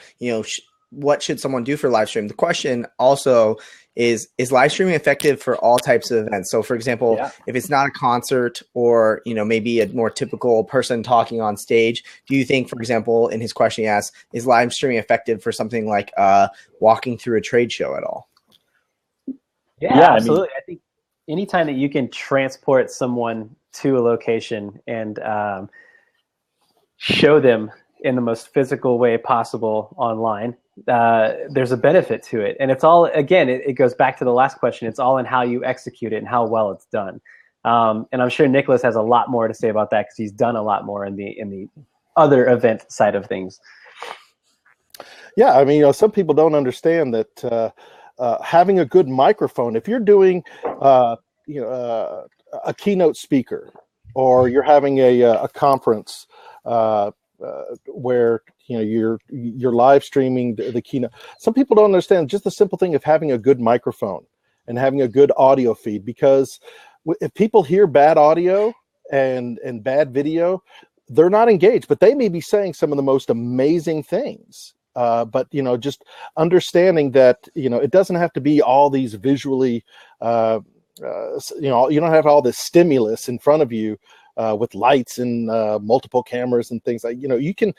what should someone do for live stream? The question also is live streaming effective for all types of events? So, for example, if it's not a concert or, maybe a more typical person talking on stage, do you think, for example, in his question he asked, is live streaming effective for something like walking through a trade show at all? Yeah, absolutely. I think anytime that you can transport someone to a location and show them in the most physical way possible online, there's a benefit to it. And it's all, again, it goes back to the last question. It's all in how you execute it and how well it's done. And I'm sure Nicholas has a lot more to say about that, because he's done a lot more in the other event side of things. Yeah, I mean, some people don't understand that having a good microphone, if you're doing a keynote speaker, or you're having a conference where you're live streaming the keynote. Some people don't understand just the simple thing of having a good microphone and having a good audio feed, because if people hear bad audio and bad video, they're not engaged, but they may be saying some of the most amazing things. But just understanding that it doesn't have to be all these visually you don't have all this stimulus in front of you with lights and multiple cameras and things like, you can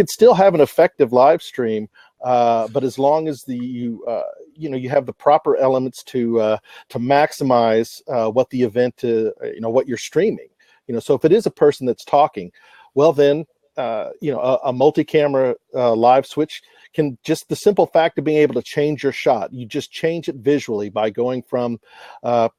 still have an effective live stream, but as long as you have the proper elements to maximize what the event, what you're streaming, so if it is a person that's talking, well then, a multi-camera live switch can, just the simple fact of being able to change your shot, you just change it visually by going from a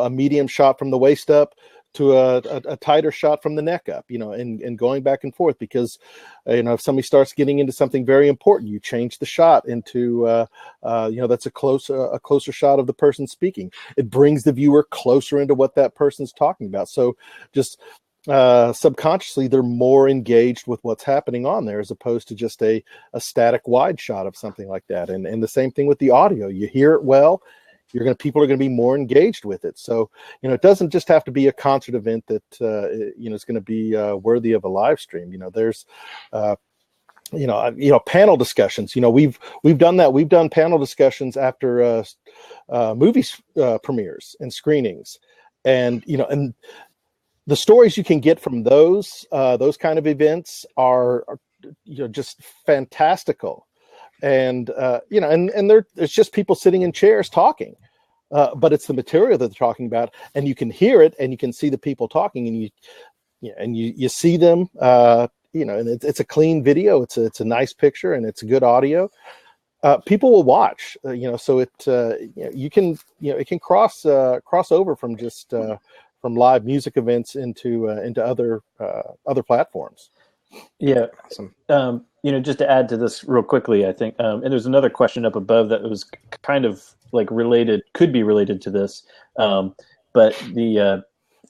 medium shot from the waist up to a tighter shot from the neck up, and going back and forth, because, if somebody starts getting into something very important, you change the shot into, that's a closer shot of the person speaking. It brings the viewer closer into what that person's talking about. So just subconsciously, they're more engaged with what's happening on there, as opposed to just a static wide shot of something like that. And the same thing with the audio. You hear it well, people are going to be more engaged with it. So, it doesn't just have to be a concert event that, is going to be worthy of a live stream. There's, panel discussions. We've done that. We've done panel discussions after movie premieres and screenings, and the stories you can get from those kind of events are just fantastical. And there's just people sitting in chairs talking, but it's the material that they're talking about, and you can hear it, and you can see the people talking, and you see them, and it's a clean video, it's a nice picture, and it's good audio. People will watch, so it can cross over from just from live music events into other platforms. Yeah. Awesome. Just to add to this real quickly, I think, and there's another question up above that was kind of like could be related to this. But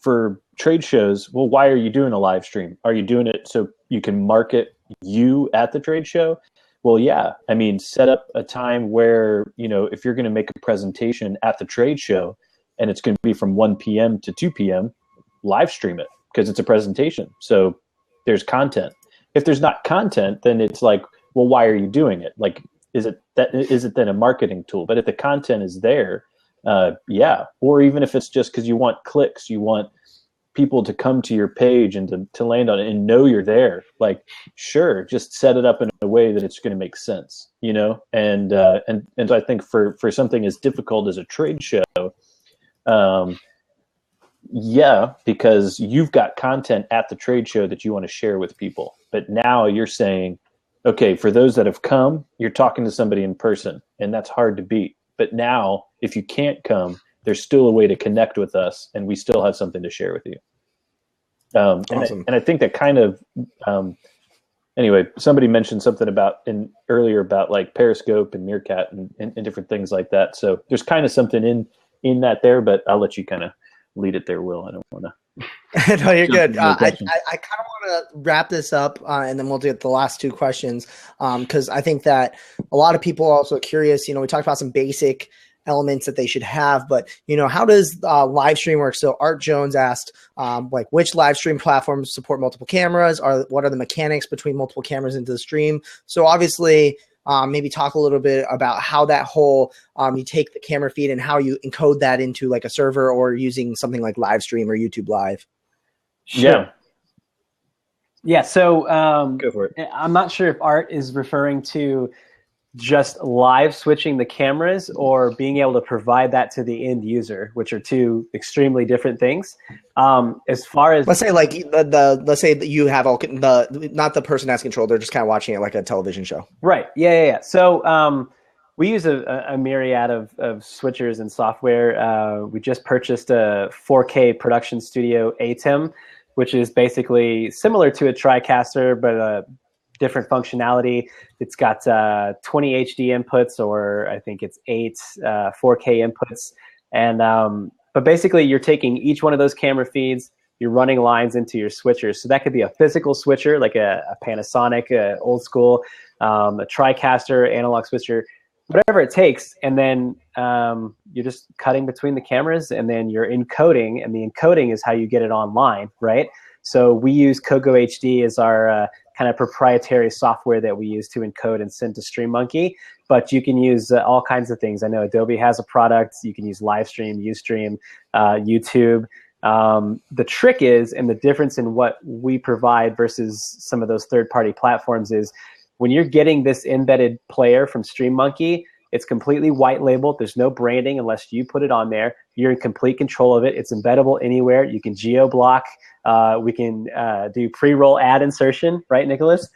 for trade shows, well, why are you doing a live stream? Are you doing it so you can market you at the trade show? Well, yeah. I mean, set up a time where, if you're going to make a presentation at the trade show and it's going to be from 1 p.m. to 2 p.m., live stream it because it's a presentation. So there's content. If there's not content, then it's like, well, why are you doing it? Like, is it then a marketing tool? But if the content is there, yeah. Or even if it's just because you want clicks, you want people to come to your page and to land on it and know you're there. Like, sure, just set it up in a way that it's going to make sense, And I think for something as difficult as a trade show, yeah, because you've got content at the trade show that you want to share with people. But now you're saying, okay, for those that have come, you're talking to somebody in person, and that's hard to beat. But now, if you can't come, there's still a way to connect with us, and we still have something to share with you. Awesome. And I think that kind of, anyway, somebody mentioned something earlier about like Periscope and Meerkat and different things like that. So there's kind of something in that there, but I'll let you kind of lead it there, Will. I don't want to. No, you're good. I kind of want to wrap this up, and then we'll do the last two questions, because I think that a lot of people are also curious. We talked about some basic elements that they should have, but how does live stream work? So Art Jones asked, like, which live stream platforms support multiple cameras? What are the mechanics between multiple cameras into the stream? So obviously, maybe talk a little bit about how that whole you take the camera feed and how you encode that into like a server or using something like Livestream or YouTube Live. Sure. Yeah. So go for it. I'm not sure if Art is referring to just live switching the cameras or being able to provide that to the end user, which are two extremely different things. As far as, let's say like let's say that you have not the person has control, they're just kind of watching it like a television show. Right. Yeah. So we use a myriad of switchers and software. We just purchased a 4K production studio ATEM, which is basically similar to a TriCaster, but a different functionality. It's got 20 HD inputs, or I think it's 8 4K inputs. And but basically, you're taking each one of those camera feeds, you're running lines into your switchers. So that could be a physical switcher, like a Panasonic, old school, a TriCaster, analog switcher, whatever it takes. And then you're just cutting between the cameras, and then you're encoding. And the encoding is how you get it online, right? So we use Kogo HD as our kind of proprietary software that we use to encode and send to StreamMonkey. But you can use all kinds of things. I know Adobe has a product. You can use Livestream, Ustream, YouTube. The trick is, and the difference in what we provide versus some of those third-party platforms is, when you're getting this embedded player from StreamMonkey, it's completely white labeled. There's no branding unless you put it on there. You're in complete control of it. It's embeddable anywhere. You can geo-block. We can do pre-roll ad insertion, right, Nicholas?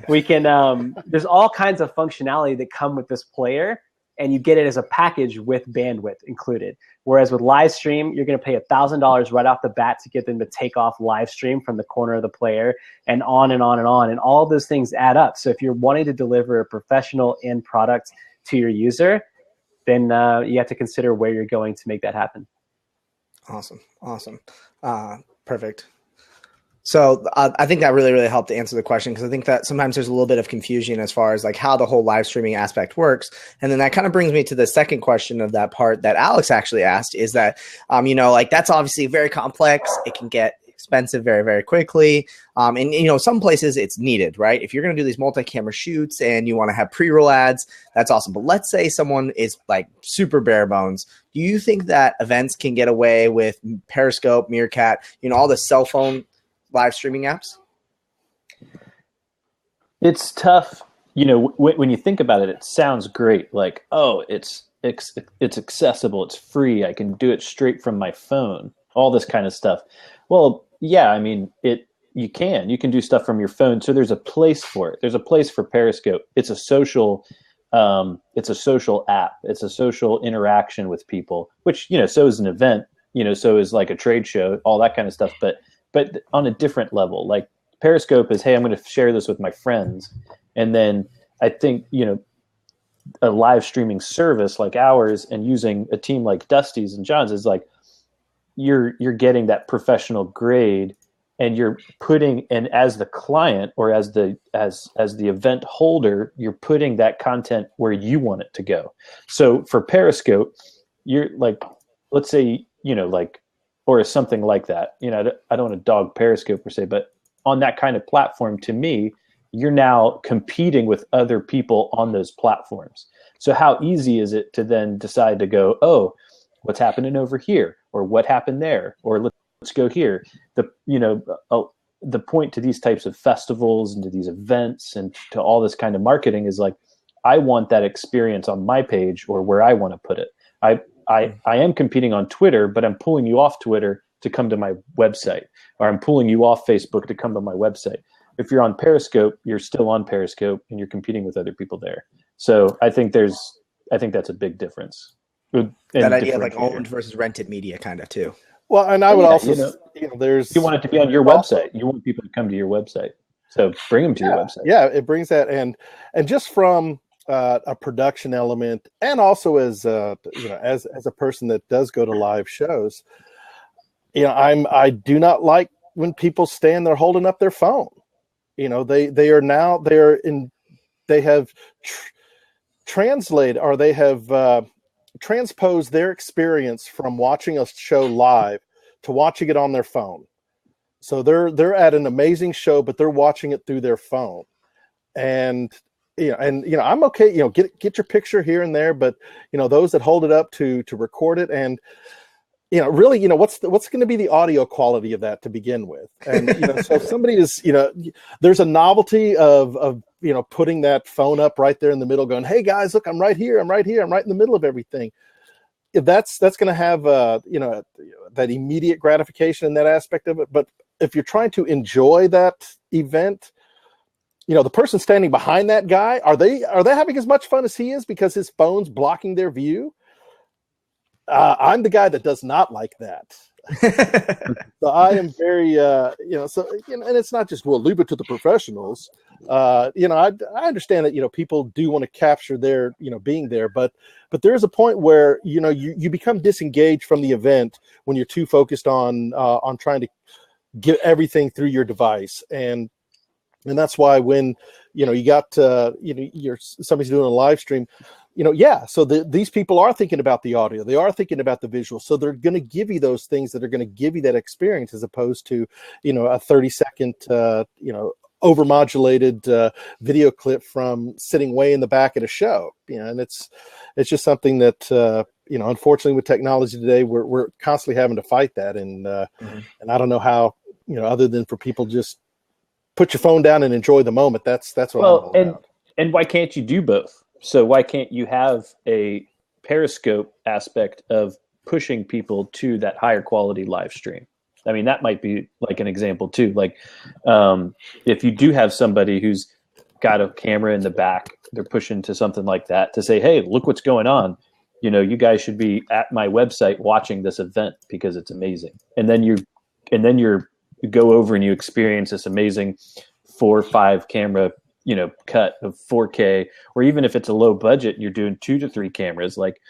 We can. There's all kinds of functionality that come with this player, and you get it as a package with bandwidth included. Whereas with Livestream, you're going to pay $1,000 right off the bat to get them to take off Livestream from the corner of the player, and on and on and on. And all those things add up. So if you're wanting to deliver a professional end product to your user, then you have to consider where you're going to make that happen. Awesome. Perfect. So I think that really, really helped to answer the question, because I think that sometimes there's a little bit of confusion as far as like how the whole live streaming aspect works. And then that kind of brings me to the second question of that part that Alex actually asked, is that, like that's obviously very complex. It can get expensive very, very quickly. And some places it's needed, right? If you're going to do these multi-camera shoots and you want to have pre-roll ads, that's awesome. But let's say someone is like super bare bones. Do you think that events can get away with Periscope, Meerkat, all the cell phone live streaming apps? It's tough. When you think about it, it sounds great. Like, oh, it's accessible. It's free. I can do it straight from my phone. All this kind of stuff. Well, yeah, I mean, you can do stuff from your phone. So there's a place for it. There's a place for Periscope. It's a social app. It's a social interaction with people, which, so is an event, so is like a trade show, all that kind of stuff. But on a different level, like Periscope is, hey, I'm going to share this with my friends. And then I think, a live streaming service like ours and using a team like Dusty's and John's is like, you're getting that professional grade, and you're putting, and as the client or as the event holder, you're putting that content where you want it to go. So for Periscope, you're like, let's say, like, or something like that. I don't want to dog Periscope per se, but on that kind of platform, to me, you're now competing with other people on those platforms. So how easy is it to then decide to go, oh, what's happening over here, or what happened there, or let's go here. The point to these types of festivals and to these events and to all this kind of marketing is like, I want that experience on my page or where I want to put it. I am competing on Twitter, but I'm pulling you off Twitter to come to my website, or I'm pulling you off Facebook to come to my website. If you're on Periscope, you're still on Periscope and you're competing with other people there. So I think that's a big difference. That idea of like owned versus rented media kind of too. Well, and I would also, there's, you want it to be on your website. You want people to come to your website. So bring them to your website. Yeah, it brings that. And just from a production element, and also as a person that does go to live shows, I do not like when people stand there holding up their phone. They have translated, or they have transpose their experience from watching a show live to watching it on their phone. So they're at an amazing show, but they're watching it through their phone. And I'm okay, get your picture here and there, but those that hold it up to record it, and really, what's going to be the audio quality of that to begin with? And so if somebody is, there's a novelty of putting that phone up right there in the middle, going, "Hey guys, look, I'm right here, I'm right here, I'm right in the middle of everything." If that's going to have that immediate gratification in that aspect of it. But if you're trying to enjoy that event, the person standing behind that guy, are they having as much fun as he is because his phone's blocking their view? I'm the guy that does not like that. So I am very, and it's not just, leave it to the professionals. I understand that, people do want to capture their, being there, but there's a point where, you become disengaged from the event when you're too focused on trying to get everything through your device. And that's why when, you got, somebody's doing a live stream, so these people are thinking about the audio, they are thinking about the visual, so they're going to give you those things that are going to give you that experience, as opposed to, a 30-second, overmodulated video clip from sitting way in the back at a show. And it's just something that, unfortunately with technology today, we're constantly having to fight that. And I don't know how, other than for people just put your phone down and enjoy the moment. That's what I'm all about. And why can't you do both? So why can't you have a Periscope aspect of pushing people to that higher quality live stream? I mean, that might be like an example too. Like, if you do have somebody who's got a camera in the back, they're pushing to something like that to say, "Hey, look what's going on. You guys should be at my website watching this event because it's amazing." And then you go over and you experience this amazing 4 or 5 camera, cut of 4K, or even if it's a low budget, you're doing 2 to 3 cameras. Like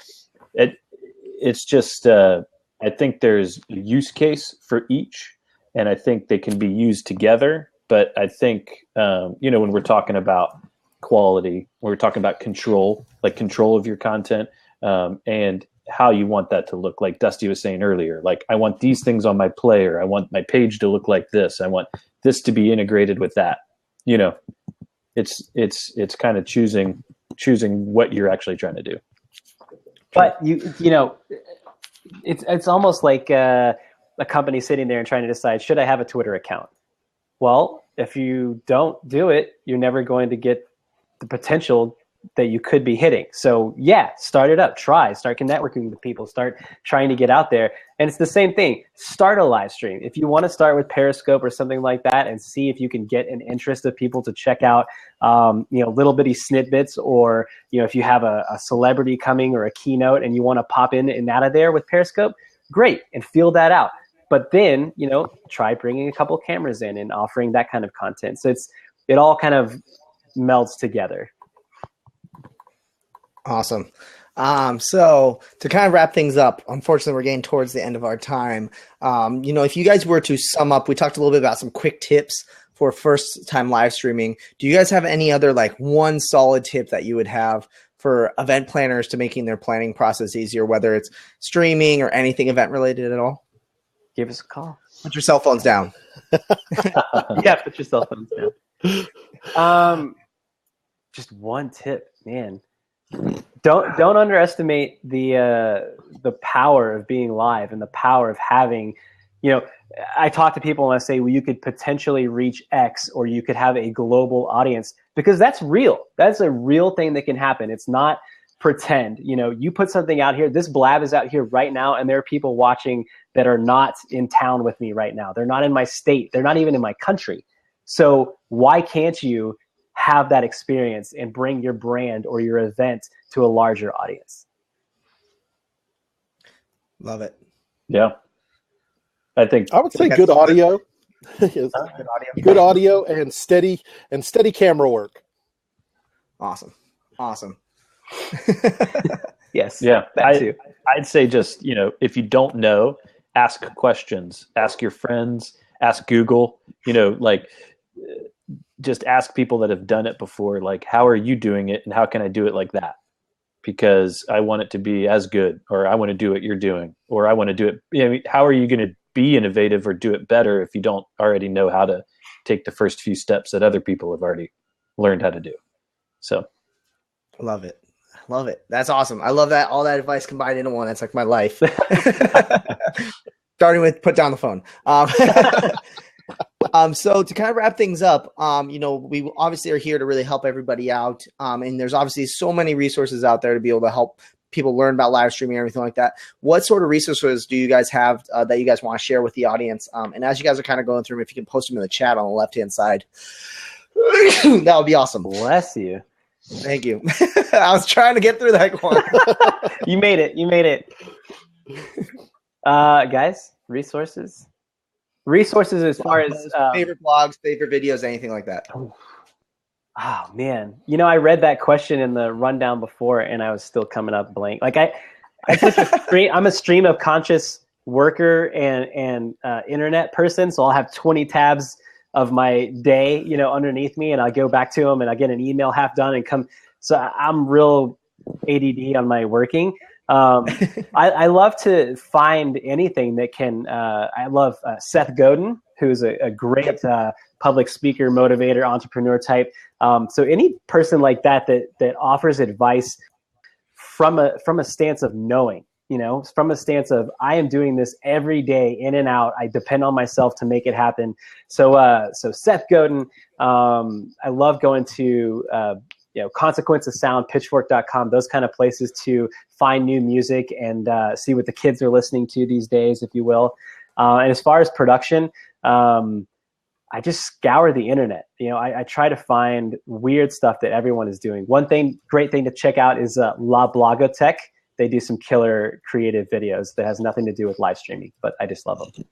it's just, I think there's a use case for each, and I think they can be used together. But I think, when we're talking about quality, when we're talking about control of your content, and how you want that to look, like Dusty was saying earlier, like, I want these things on my player. I want my page to look like this. I want this to be integrated with that. It's kind of choosing what you're actually trying to do. But it's almost like a company sitting there and trying to decide, should I have a Twitter account? Well, if you don't do it, you're never going to get the potential that you could be hitting. So start it up, start networking with people, start trying to get out there. And it's the same thing. Start a live stream. If you want to start with Periscope or something like that and see if you can get an interest of people to check out, little bitty snippets, or, if you have a celebrity coming or a keynote and you want to pop in and out of there with Periscope, great, and feel that out. But then, try bringing a couple cameras in and offering that kind of content. So it all kind of melds together. Awesome. So to kind of wrap things up, unfortunately, we're getting towards the end of our time. If you guys were to sum up, we talked a little bit about some quick tips for first time live streaming. Do you guys have any other like one solid tip that you would have for event planners to making their planning process easier, whether it's streaming or anything event related at all? Give us a call. Put your cell phones down. Yeah, put your cell phones down. Just one tip, man. Don't underestimate the power of being live and the power of having, I talk to people and I say, well, you could potentially reach X or you could have a global audience, because that's real. That's a real thing that can happen. It's not pretend. You put something out here, this blab is out here right now, and there are people watching that are not in town with me right now. They're not in my state. They're not even in my country. So why can't you have that experience and bring your brand or your event to a larger audience? Love it. Yeah. I would say good audio. Good audio. Good audio and steady camera work. Awesome. Yes. Yeah. That too. I'd say just, if you don't know, ask questions, ask your friends, ask Google, just ask people that have done it before, like, how are you doing it and how can I do it like that? Because I want it to be as good, or I want to do what you're doing, or I want to do it. How are you going to be innovative or do it better if you don't already know how to take the first few steps that other people have already learned how to do? So. Love it. That's awesome. I love that. All that advice combined into one. That's like my life. Starting with put down the phone. So to kind of wrap things up, we obviously are here to really help everybody out. And there's obviously so many resources out there to be able to help people learn about live streaming and everything like that. What sort of resources do you guys have that you guys want to share with the audience? And as you guys are kind of going through them, if you can post them in the chat on the left-hand side, that would be awesome. Bless you. Thank you. I was trying to get through that one. You made it. Guys, resources as far as favorite blogs, favorite videos, anything like that. Oh man, I read that question in the rundown before, and I was still coming up blank. Like I'm a stream of conscious worker and internet person, so I'll have 20 tabs of my day, underneath me, and I go back to them, and I get an email half done and come. So I'm real ADD on my working. I love to find anything that can. I love Seth Godin, who's a great public speaker, motivator, entrepreneur type. So any person like that offers advice from a stance of knowing, from a stance of I am doing this every day in and out. I depend on myself to make it happen. So Seth Godin. I love going to Consequence of Sound, pitchfork.com, those kind of places to find new music and see what the kids are listening to these days, if you will. And as far as production, I just scour the internet. I try to find weird stuff that everyone is doing. Great thing to check out is La Blogotech. They do some killer creative videos that has nothing to do with live streaming, but I just love them.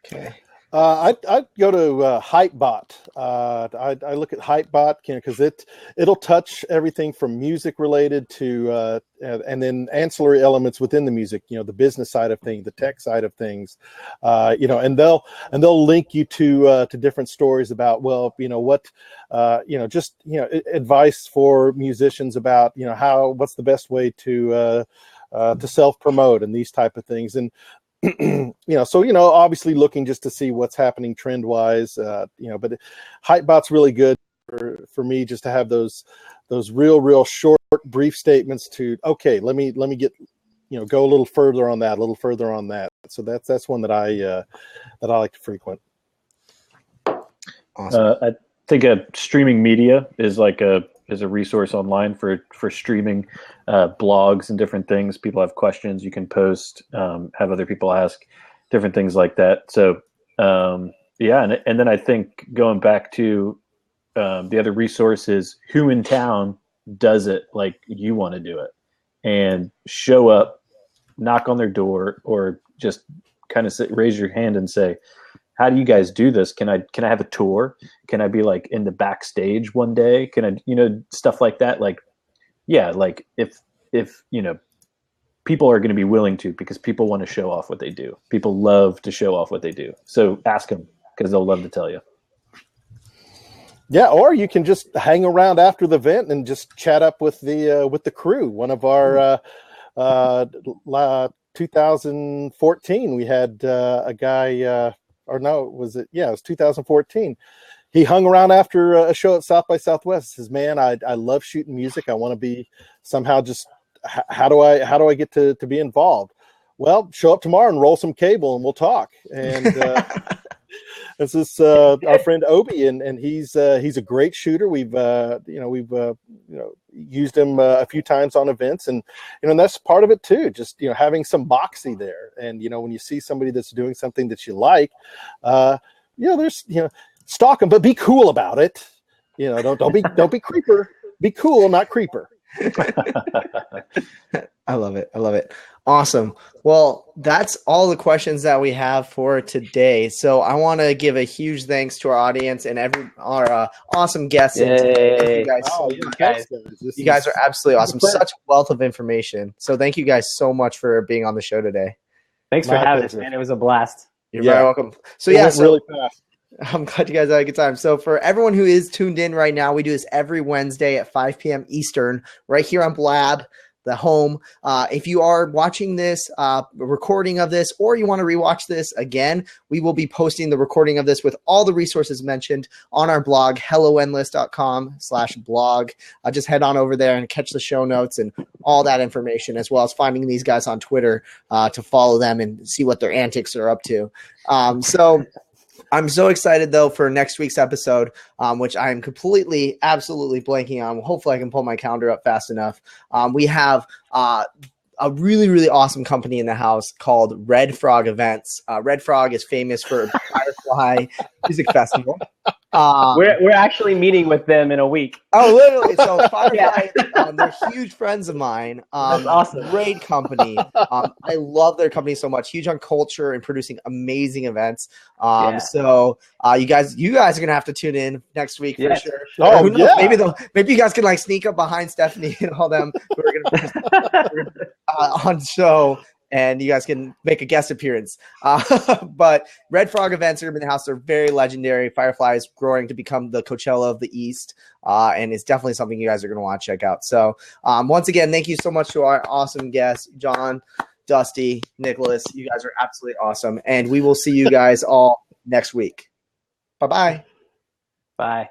Okay. I'd go to Hypebot. I look at Hypebot because it'll touch everything from music related to and then ancillary elements within the music. The business side of things, the tech side of things. And they'll link you to different stories about advice for musicians about what's the best way to self promote and these type of things. And obviously looking just to see what's happening trend wise, but Hypebot's really good for me just to have those real short, brief statements to, okay, let me get, go a little further on that. So that's one that I like to frequent. Awesome. I think streaming media is a resource online for streaming blogs and different things. People have questions you can post, have other people ask different things like that. So and then I think going back to the other resource is who in town does it like you want to do it, and show up, knock on their door, or just kind of raise your hand and say, how do you guys do this? Can I have a tour? Can I be like in the backstage one day? Can I, stuff like that? Like, yeah, like if if people are going to be willing to, because people want to show off what they do. People love to show off what they do. So ask them, because they'll love to tell you. Yeah, or you can just hang around after the event and just chat up with the crew. One of our 2014, we had a guy, or no, was it? Yeah, it was 2014. He hung around after a show at South by Southwest. Says, "Man, I love shooting music. I want to be somehow just. How do I get to be involved?" Well, show up tomorrow and roll some cable, and we'll talk. And this is our friend Obi, and he's a great shooter. We've used him a few times on events, and that's part of it too. Just having some moxie there, and when you see somebody that's doing something that you like, there's stalk them, but be cool about it. Don't be creeper. Be cool, not creeper. I love it. Awesome. Well, that's all the questions that we have for today. So I want to give a huge thanks to our audience and our awesome guests. Yay. You guys are absolutely awesome. Such a wealth of information. So thank you guys so much for being on the show today. Thanks for having us, man. It was a blast. You're very welcome. So it went really fast. I'm glad you guys had a good time. So for everyone who is tuned in right now, we do this every Wednesday at 5 p.m. Eastern, right here on Blab, the home. If you are watching this recording of this, or you want to rewatch this again, we will be posting the recording of this with all the resources mentioned on our blog, helloendless.com/blog. Just head on over there and catch the show notes and all that information, as well as finding these guys on Twitter to follow them and see what their antics are up to. So I'm so excited, though, for next week's episode, which I'm absolutely blanking on. Hopefully I can pull my calendar up fast enough. We have a really, really awesome company in the house called Red Frog Events. Red Frog is famous for Firefly Music Festival. We're actually meeting with them in a week. Oh, literally. So Firefly, they're huge friends of mine. That's awesome. Great company. I love their company so much. Huge on culture and producing amazing events. So you guys are gonna have to tune in next week for sure. Oh, who knows? Maybe you guys can sneak up behind Stephanie and all them who are gonna be on show. And you guys can make a guest appearance. But Red Frog Events are in the house. They're very legendary. Firefly is growing to become the Coachella of the East. And it's definitely something you guys are going to want to check out. So once again, thank you so much to our awesome guests, Jon, Dusty, Nicholas. You guys are absolutely awesome. And we will see you guys all next week. Bye-bye. Bye.